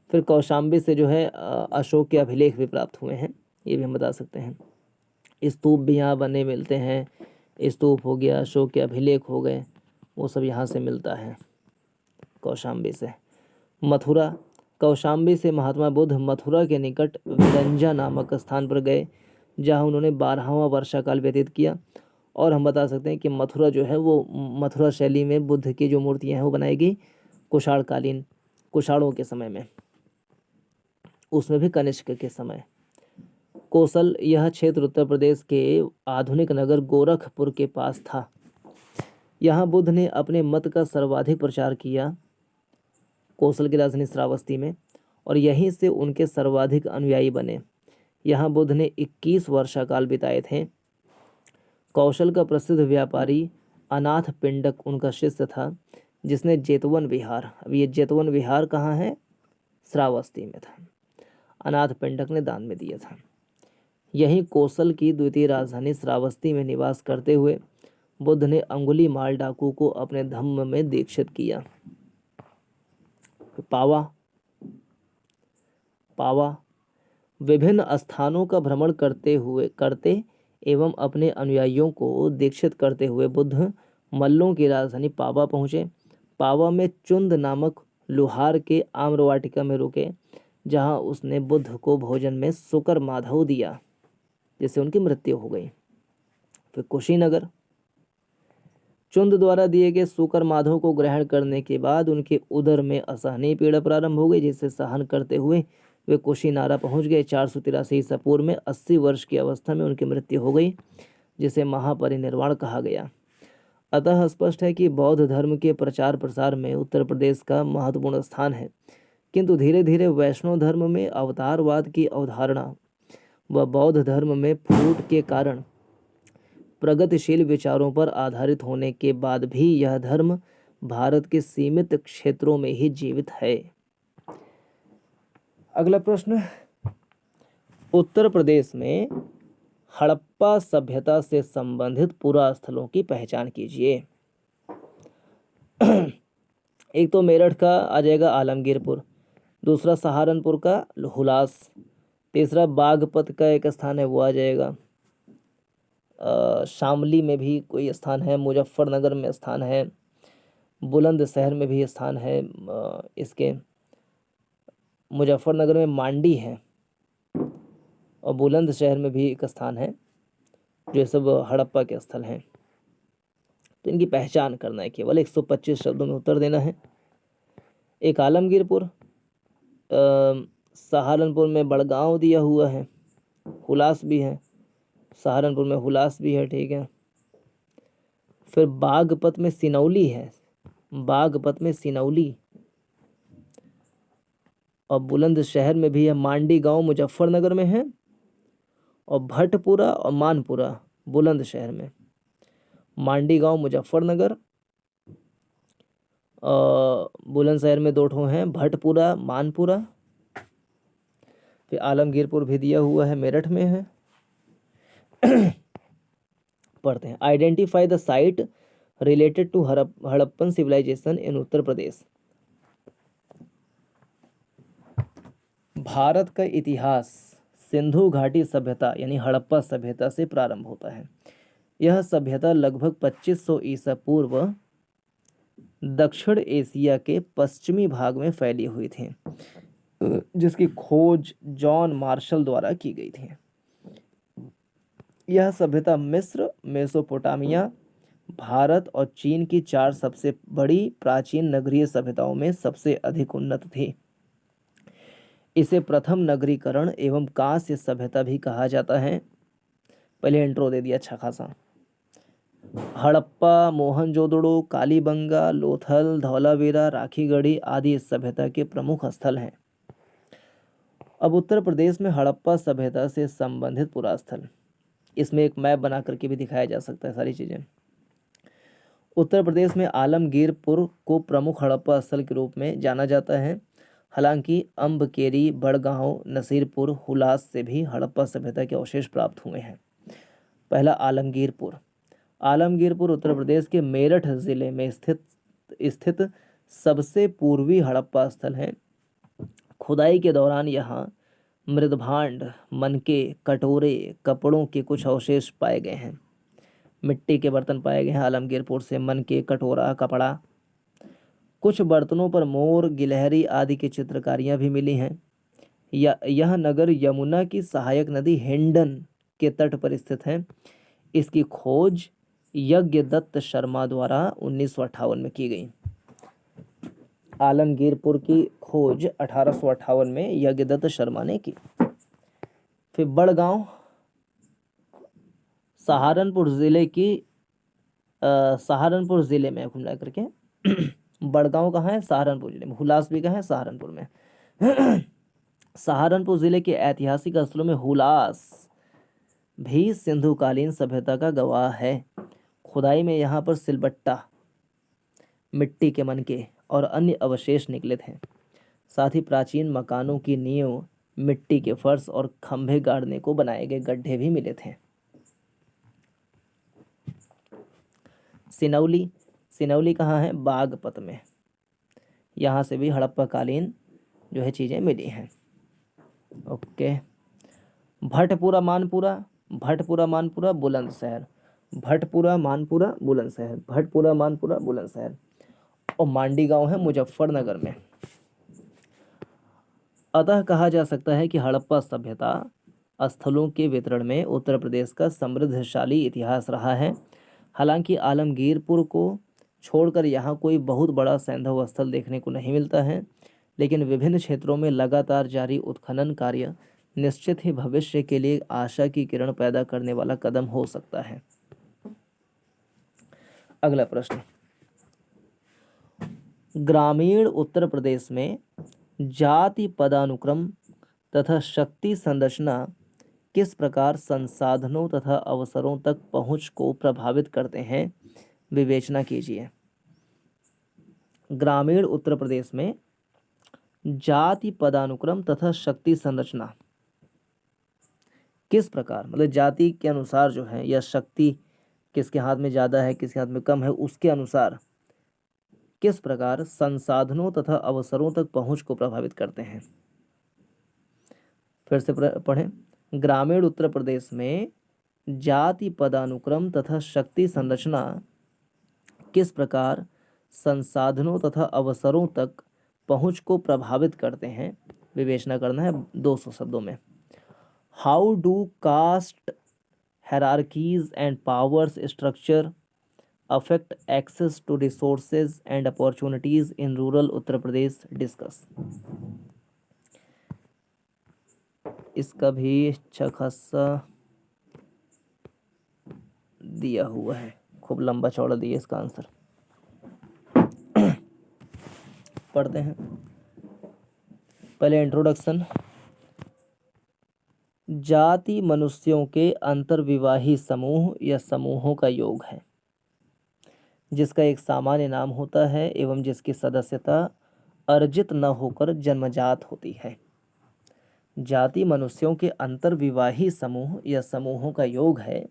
फिर कौशाम्बी से जो है अशोक के अभिलेख भी प्राप्त हुए हैं, ये भी हम बता सकते हैं। स्तूप भी यहाँ बने मिलते हैं, स्तूप हो गया, अशोक के अभिलेख हो गए, वो सब यहाँ से मिलता है कौशाम्बी से। मथुरा, कौशाम्बी से महात्मा बुद्ध मथुरा के निकट विरंजा नामक स्थान पर गए, जहाँ उन्होंने 12वां वर्षाकाल व्यतीत किया। और हम बता सकते हैं कि मथुरा जो है वो मथुरा शैली में बुद्ध की जो मूर्तियाँ हैं वो बनाई गई कुषाणकालीन, कुषाणों के समय में, उसमें भी कनिष्क के समय। कोसल, यह क्षेत्र उत्तर प्रदेश के आधुनिक नगर गोरखपुर के पास था। यहाँ बुद्ध ने अपने मत का सर्वाधिक प्रचार किया, कोसल की राजधानी श्रावस्ती में, और यहीं से उनके सर्वाधिक अनुयायी बने। यहाँ बुद्ध ने 21 वर्षाकाल बिताए थे। कौशल का प्रसिद्ध व्यापारी अनाथ पिंडक उनका शिष्य था, जिसने जेतवन विहार, अब ये जेतवन विहार कहाँ है? श्रावस्ती में था। अनाथ पिंडक ने दान में दिया था। यहीं कोसल की द्वितीय राजधानी श्रावस्ती में निवास करते हुए बुद्ध ने अंगुली माल डाकू को अपने धम्म में दीक्षित किया। पावा, विभिन्न स्थानों का भ्रमण करते एवं अपने अनुयायियों को दीक्षित करते हुए बुद्ध मल्लों की राजधानी पावा पहुँचे। पावा में चुंद नामक लुहार के आम्रवाटिका में रुके, जहाँ उसने बुद्ध को भोजन में सुकर माधव दिया, जिससे उनकी मृत्यु हो गई। फिर कुशीनगर, चुंद द्वारा दिए गए सुकर माधव को ग्रहण करने के बाद उनके उदर में असहनीय पीड़ा प्रारंभ हो गई, जिसे सहन करते हुए वे कुशीनारा पहुंच गए। 483 ईसा पूर्व में 80 वर्ष की अवस्था में उनकी मृत्यु हो गई, जिसे महापरिनिर्वाण कहा गया। अतः स्पष्ट है कि बौद्ध धर्म के प्रचार प्रसार में उत्तर प्रदेश का महत्वपूर्ण स्थान है, किंतु धीरे धीरे वैष्णव धर्म में अवतारवाद की अवधारणा व बौद्ध धर्म में फूट के कारण प्रगतिशील विचारों पर आधारित होने के बाद भी यह धर्म भारत के सीमित क्षेत्रों में ही जीवित है। अगला प्रश्न, उत्तर प्रदेश में हड़प्पा सभ्यता से संबंधित पुरास्थलों की पहचान कीजिए। एक तो मेरठ का आ जाएगा आलमगीरपुर, दूसरा सहारनपुर का हुलास, तीसरा बागपत का एक स्थान है वो आ जाएगा, शामली में भी कोई स्थान है, मुजफ्फरनगर में स्थान है, बुलंदशहर में भी स्थान है, इसके मुजफ्फरनगर में मांडी है और बुलंदशहर में भी एक स्थान है, जो सब हड़प्पा के स्थल हैं। तो इनकी पहचान करना है, केवल 125 शब्दों में उत्तर देना है। एक आलमगीरपुर, सहारनपुर में बड़गांव दिया हुआ है, हुलास भी है, सहारनपुर में हुलास भी है, ठीक है। फिर बागपत में सिनौली है, बागपत में सिनौली, और बुलंदशहर में भी है, मांडी गांव मुजफ्फरनगर में है, और भटपुरा और मानपुरा बुलंदशहर में। मांडी गांव मुजफ्फरनगर, बुलंदशहर में 2 ठो हैं, भटपुरा मानपुरा। फिर आलमगीरपुर भी दिया हुआ है, मेरठ में है। पढ़ते हैं, identify the site related to Harappan civilization in Uttar Pradesh. Bharat का इतिहास सिंधु घाटी सभ्यता यानी हड़प्पा सभ्यता से प्रारंभ होता है। यह सभ्यता लगभग 2500 ईसा पूर्व दक्षिण एशिया के पश्चिमी भाग में फैली हुई थी, जिसकी खोज जॉन मार्शल द्वारा की गई थी। यह सभ्यता मिस्र, मेसोपोटामिया, भारत और चीन की 4 सबसे बड़ी प्राचीन नगरीय सभ्यताओं में सबसे अधिक उन्नत थी। इसे प्रथम नगरीकरण एवं कांस्य सभ्यता भी कहा जाता है। पहले इंट्रो दे दिया अच्छा खासा। हड़प्पा, मोहनजोदड़ो, कालीबंगा, लोथल, धौलावीरा, राखीगढ़ी आदि इस सभ्यता के प्रमुख स्थल हैं। अब उत्तर प्रदेश में हड़प्पा सभ्यता से संबंधित पुरास्थल, इसमें एक मैप बना करके भी दिखाया जा सकता है सारी चीज़ें। उत्तर प्रदेश में आलमगीरपुर को प्रमुख हड़प्पा स्थल के रूप में जाना जाता है। हालांकि अम्बकेरी, बड़गांव, नसीरपुर, हुलास से भी हड़प्पा सभ्यता के अवशेष प्राप्त हुए हैं। पहला आलमगीरपुर। आलमगीरपुर उत्तर प्रदेश के मेरठ जिले में स्थित सबसे पूर्वी हड़प्पा स्थल है। खुदाई के दौरान यहाँ मृदभांड, मनके, कटोरे, कपड़ों के कुछ अवशेष पाए गए हैं। मिट्टी के बर्तन पाए गए हैं आलमगीरपुर से, मनके, कटोरा, कपड़ा। कुछ बर्तनों पर मोर, गिलहरी आदि की चित्रकारियां भी मिली हैं। यह नगर यमुना की सहायक नदी हिंडन के तट पर स्थित है। इसकी खोज यज्ञदत्त शर्मा द्वारा 1958 में की गई। आलमगीरपुर की खोज 1858 में यज्ञदत्त शर्मा ने की। फिर बड़गांव, सहारनपुर जिले में घुमा करके बड़गांव कहाँ है? सहारनपुर जिले में। हुलास भी कहाँ है? सहारनपुर में। सहारनपुर जिले के ऐतिहासिक स्थलों में हुलास भी सिंधुकालीन सभ्यता का गवाह है। खुदाई में यहाँ पर सिलबट्टा, मिट्टी के मनके और अन्य अवशेष निकले थे। साथ ही प्राचीन मकानों की नींव, मिट्टी के फर्श और खंभे गाड़ने को बनाए गए गड्ढे भी मिले थे। सिनौली कहाँ है? बागपत में। यहाँ से भी हड़प्पा कालीन जो है चीज़ें मिली हैं। ओके। भटपुरा मानपुरा बुलंदशहर। और मांडी गांव है मुजफ्फरनगर में। अतः कहा जा सकता है कि हड़प्पा सभ्यता स्थलों के वितरण में उत्तर प्रदेश का समृद्धशाली इतिहास रहा है। हालांकि आलमगीरपुर को छोड़कर यहाँ कोई बहुत बड़ा सैंधव स्थल देखने को नहीं मिलता है, लेकिन विभिन्न क्षेत्रों में लगातार जारी उत्खनन कार्य निश्चित ही भविष्य के लिए आशा की किरण पैदा करने वाला कदम हो सकता है। अगला प्रश्न, ग्रामीण उत्तर प्रदेश में जाति पदानुक्रम तथा शक्ति संरचना किस प्रकार संसाधनों तथा अवसरों तक पहुंच को प्रभावित करते हैं? विवेचना कीजिए। ग्रामीण उत्तर प्रदेश में जाति पदानुक्रम तथा शक्ति संरचना किस प्रकार, मतलब जाति के अनुसार जो है, या शक्ति किसके हाथ में ज़्यादा है किसके हाथ में कम है, उसके अनुसार किस प्रकार संसाधनों तथा अवसरों तक पहुंच को प्रभावित करते हैं। फिर से पढ़ें। ग्रामीण उत्तर प्रदेश में जाति पदानुक्रम तथा शक्ति संरचना किस प्रकार संसाधनों तथा अवसरों तक पहुंच को प्रभावित करते हैं। विवेचना करना है 200 शब्दों में। How do caste hierarchies and powers structure affect access to resources and opportunities in rural Uttar Pradesh? Discuss. इसका भी अच्छा खासा दिया हुआ है, खूब लंबा चौड़ा दिया इसका आंसर। पढ़ते हैं। पहले इंट्रोडक्शन। जाति मनुष्यों के अंतर्विवाही समूह या समूहों का योग है, जिसका एक सामान्य नाम होता है एवं जिसकी सदस्यता अर्जित न होकर जन्मजात होती है। जाति मनुष्यों के अंतर्विवाही समूह या समूहों का योग है,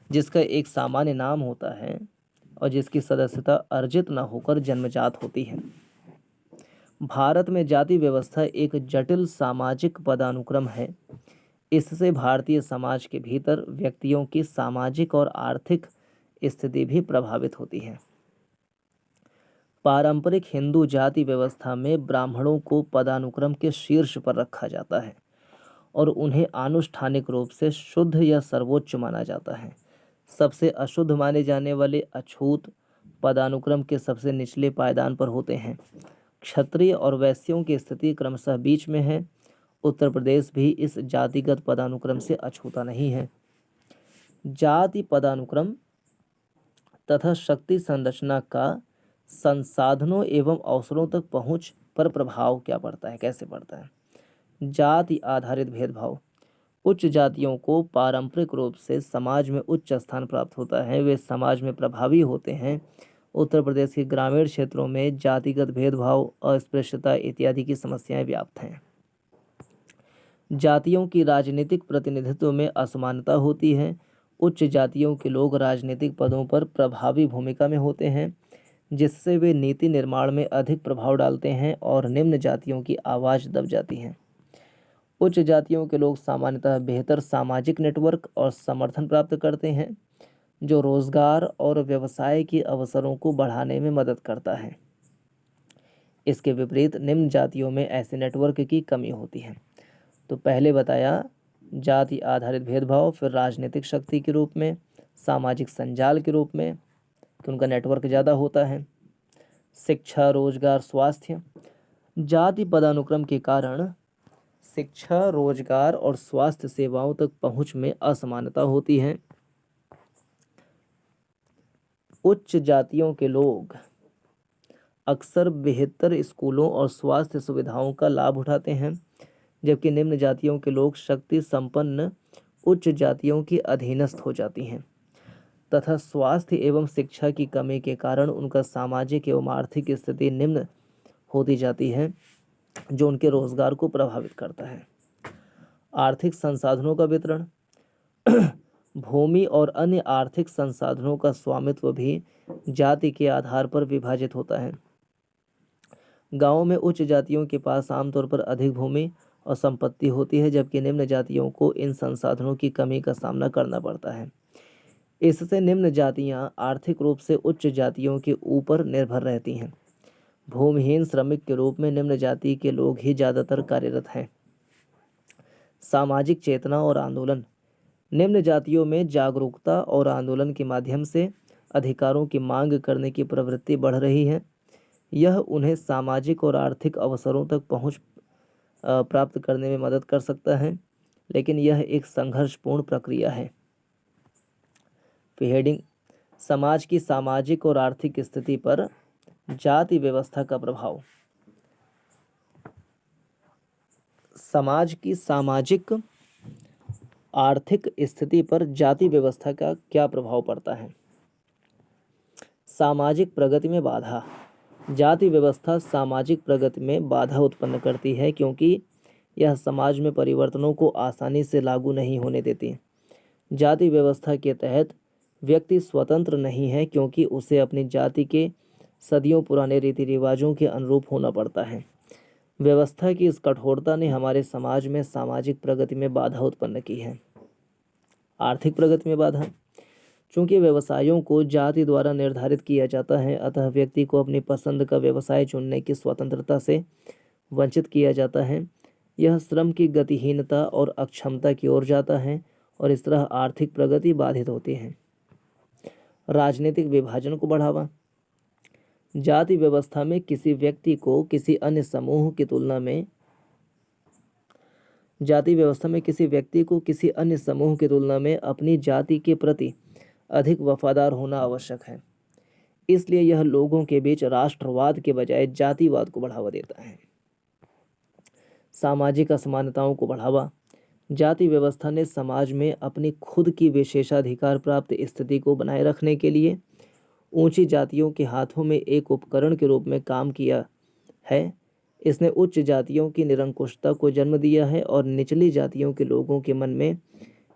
जिसका एक सामान्य नाम होता है और जिसकी सदस्यता अर्जित न होकर जन्मजात होती है। भारत में जाति व्यवस्था एक जटिल सामाजिक पदानुक्रम है। इससे भारतीय समाज के भीतर व्यक्तियों की सामाजिक और आर्थिक स्थिति भी प्रभावित होती है। पारंपरिक हिंदू जाति व्यवस्था में ब्राह्मणों को पदानुक्रम के शीर्ष पर रखा जाता है और उन्हें आनुष्ठानिक रूप से शुद्ध या सर्वोच्च माना जाता है। सबसे अशुद्ध माने जाने वाले अछूत पदानुक्रम के सबसे निचले पायदान पर होते हैं। क्षत्रिय और वैश्यों की स्थिति क्रमशः बीच में है। उत्तर प्रदेश भी इस जातिगत पदानुक्रम से अछूता नहीं है। जाति पदानुक्रम तथा शक्ति संरचना का संसाधनों एवं अवसरों तक पहुंच पर प्रभाव क्या पड़ता है, कैसे पड़ता है? जाति आधारित भेदभाव। उच्च जातियों को पारंपरिक रूप से समाज में उच्च स्थान प्राप्त होता है, वे समाज में प्रभावी होते हैं। उत्तर प्रदेश के ग्रामीण क्षेत्रों में जातिगत भेदभाव, अस्पृश्यता इत्यादि की समस्याएं व्याप्त हैं। जातियों की राजनीतिक प्रतिनिधित्व में असमानता होती है। उच्च जातियों के लोग राजनीतिक पदों पर प्रभावी भूमिका में होते हैं, जिससे वे नीति निर्माण में अधिक प्रभाव डालते हैं और निम्न जातियों की आवाज़ दब जाती है। उच्च जातियों के लोग सामान्यतः बेहतर सामाजिक नेटवर्क और समर्थन प्राप्त करते हैं, जो रोजगार और व्यवसाय के अवसरों को बढ़ाने में मदद करता है। इसके विपरीत निम्न जातियों में ऐसे नेटवर्क की कमी होती है। तो पहले बताया जाति आधारित भेदभाव, फिर राजनीतिक शक्ति के रूप में, सामाजिक संजाल के रूप में कि उनका नेटवर्क ज़्यादा होता है, शिक्षा, रोजगार, स्वास्थ्य। जाति पदानुक्रम के कारण शिक्षा, रोजगार और स्वास्थ्य सेवाओं तक पहुंच में असमानता होती है। उच्च जातियों के लोग अक्सर बेहतर स्कूलों और स्वास्थ्य सुविधाओं का लाभ उठाते हैं, जबकि निम्न जातियों के लोग शक्ति संपन्न उच्च जातियों की अधीनस्थ हो जाती हैं तथा स्वास्थ्य एवं शिक्षा की कमी के कारण उनका सामाजिक एवं आर्थिक स्थिति निम्न होती जाती है, जो उनके रोजगार को प्रभावित करता है। आर्थिक संसाधनों का वितरण। भूमि और अन्य आर्थिक संसाधनों का स्वामित्व भी जाति के आधार पर विभाजित होता है। गांवों में उच्च जातियों के पास आमतौर पर अधिक भूमि और संपत्ति होती है, जबकि निम्न जातियों को इन संसाधनों की कमी का सामना करना पड़ता है। इससे निम्न जातियां आर्थिक रूप से उच्च जातियों के ऊपर निर्भर रहती हैं। भूमिहीन श्रमिक के रूप में निम्न जाति के लोग ही ज़्यादातर कार्यरत हैं। सामाजिक चेतना और आंदोलन। निम्न जातियों में जागरूकता और आंदोलन के माध्यम से अधिकारों की मांग करने की प्रवृत्ति बढ़ रही है। यह उन्हें सामाजिक और आर्थिक अवसरों तक पहुंच प्राप्त करने में मदद कर सकता है, लेकिन यह एक संघर्षपूर्ण प्रक्रिया है। हेडिंग: समाज की सामाजिक और आर्थिक स्थिति पर जाति व्यवस्था का प्रभाव। समाज की सामाजिक आर्थिक स्थिति पर जाति व्यवस्था का क्या प्रभाव पड़ता है? सामाजिक प्रगति में बाधा। जाति व्यवस्था सामाजिक प्रगति में बाधा उत्पन्न करती है, क्योंकि यह समाज में परिवर्तनों को आसानी से लागू नहीं होने देती। जाति व्यवस्था के तहत व्यक्ति स्वतंत्र नहीं है, क्योंकि उसे अपनी जाति के सदियों पुराने रीति रिवाजों के अनुरूप होना पड़ता है। व्यवस्था की इस कठोरता ने हमारे समाज में सामाजिक प्रगति में बाधा उत्पन्न की है। आर्थिक प्रगति में बाधा। चूंकि व्यवसायों को जाति द्वारा निर्धारित किया जाता है, अतः व्यक्ति को अपनी पसंद का व्यवसाय चुनने की स्वतंत्रता से वंचित किया जाता है। यह श्रम की गतिहीनता और अक्षमता की ओर जाता है और इस तरह आर्थिक प्रगति बाधित होती है। राजनीतिक विभाजन को बढ़ावा। जाति व्यवस्था में किसी व्यक्ति को किसी अन्य समूह की तुलना में अपनी जाति के प्रति अधिक वफादार होना आवश्यक है। इसलिए यह लोगों के बीच राष्ट्रवाद के बजाय जातिवाद को बढ़ावा देता है। सामाजिक असमानताओं को बढ़ावा। जाति व्यवस्था ने समाज में अपनी खुद की विशेषाधिकार प्राप्त स्थिति को बनाए रखने के लिए ऊंची जातियों के हाथों में एक उपकरण के रूप में काम किया है। इसने उच्च जातियों की निरंकुशता को जन्म दिया है और निचली जातियों के लोगों के मन में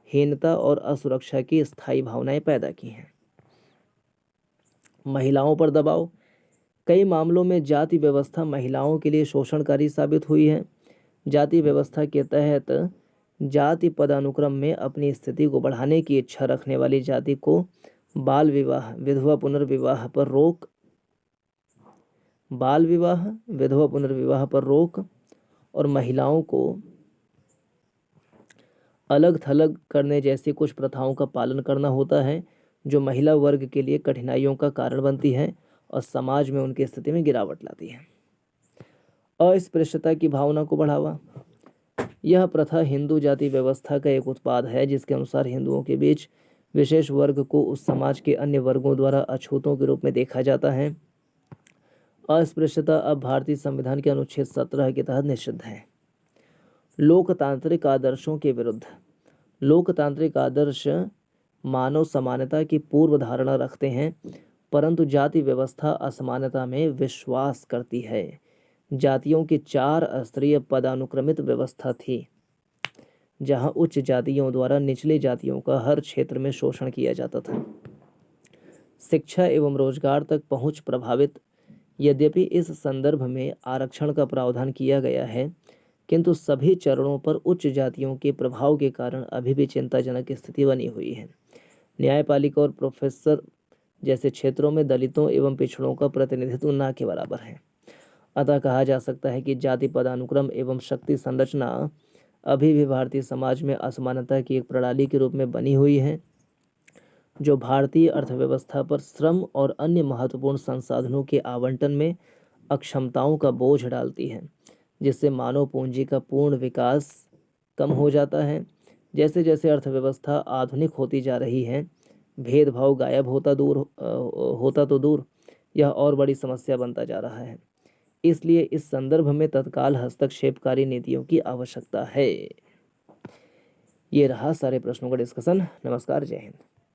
हीनता और असुरक्षा की स्थायी भावनाएं पैदा की हैं। महिलाओं पर दबाव। कई मामलों में जाति व्यवस्था महिलाओं के लिए शोषणकारी साबित हुई है। जाति व्यवस्था के तहत जाति पदानुक्रम में अपनी स्थिति को बढ़ाने की इच्छा रखने वाली जाति को बाल विवाह, विधवा पुनर्विवाह पर रोक और महिलाओं को अलग थलग करने जैसी कुछ प्रथाओं का पालन करना होता है, जो महिला वर्ग के लिए कठिनाइयों का कारण बनती है और समाज में उनकी स्थिति में गिरावट लाती है। अस्पृश्यता की भावना को बढ़ावा। यह प्रथा हिंदू जाति व्यवस्था का एक उत्पाद है, जिसके अनुसार हिंदुओं के बीच विशेष वर्ग को उस समाज के अन्य वर्गों द्वारा अछूतों के रूप में देखा जाता है। अस्पृश्यता अब भारतीय संविधान के अनुच्छेद 17 के तहत निषिद्ध है। लोकतांत्रिक आदर्शों के विरुद्ध। लोकतांत्रिक आदर्श मानव समानता की पूर्व धारणा रखते हैं, परंतु जाति व्यवस्था असमानता में विश्वास करती है। जातियों की 4 स्तरीय पदानुक्रमित व्यवस्था थी, जहां उच्च जातियों द्वारा निचली जातियों का हर क्षेत्र में शोषण किया जाता था। शिक्षा एवं रोजगार तक पहुंच प्रभावित। यद्यपि इस संदर्भ में आरक्षण का प्रावधान किया गया है, किंतु सभी चरणों पर उच्च जातियों के प्रभाव के कारण अभी भी चिंताजनक स्थिति बनी हुई है। न्यायपालिका और प्रोफेसर जैसे क्षेत्रों में दलितों एवं पिछड़ों का प्रतिनिधित्व न के बराबर है। अतः कहा जा सकता है कि जाति पदानुक्रम एवं शक्ति संरचना अभी भी भारतीय समाज में असमानता की एक प्रणाली के रूप में बनी हुई है, जो भारतीय अर्थव्यवस्था पर श्रम और अन्य महत्वपूर्ण संसाधनों के आवंटन में अक्षमताओं का बोझ डालती है, जिससे मानव पूंजी का पूर्ण विकास कम हो जाता है। जैसे जैसे अर्थव्यवस्था आधुनिक होती जा रही है, भेदभाव गायब होता तो दूर, यह और बड़ी समस्या बनता जा रहा है। इसलिए इस संदर्भ में तत्काल हस्तक्षेपकारी नीतियों की आवश्यकता है। ये रहा सारे प्रश्नों का डिस्कशन। नमस्कार, जय हिंद।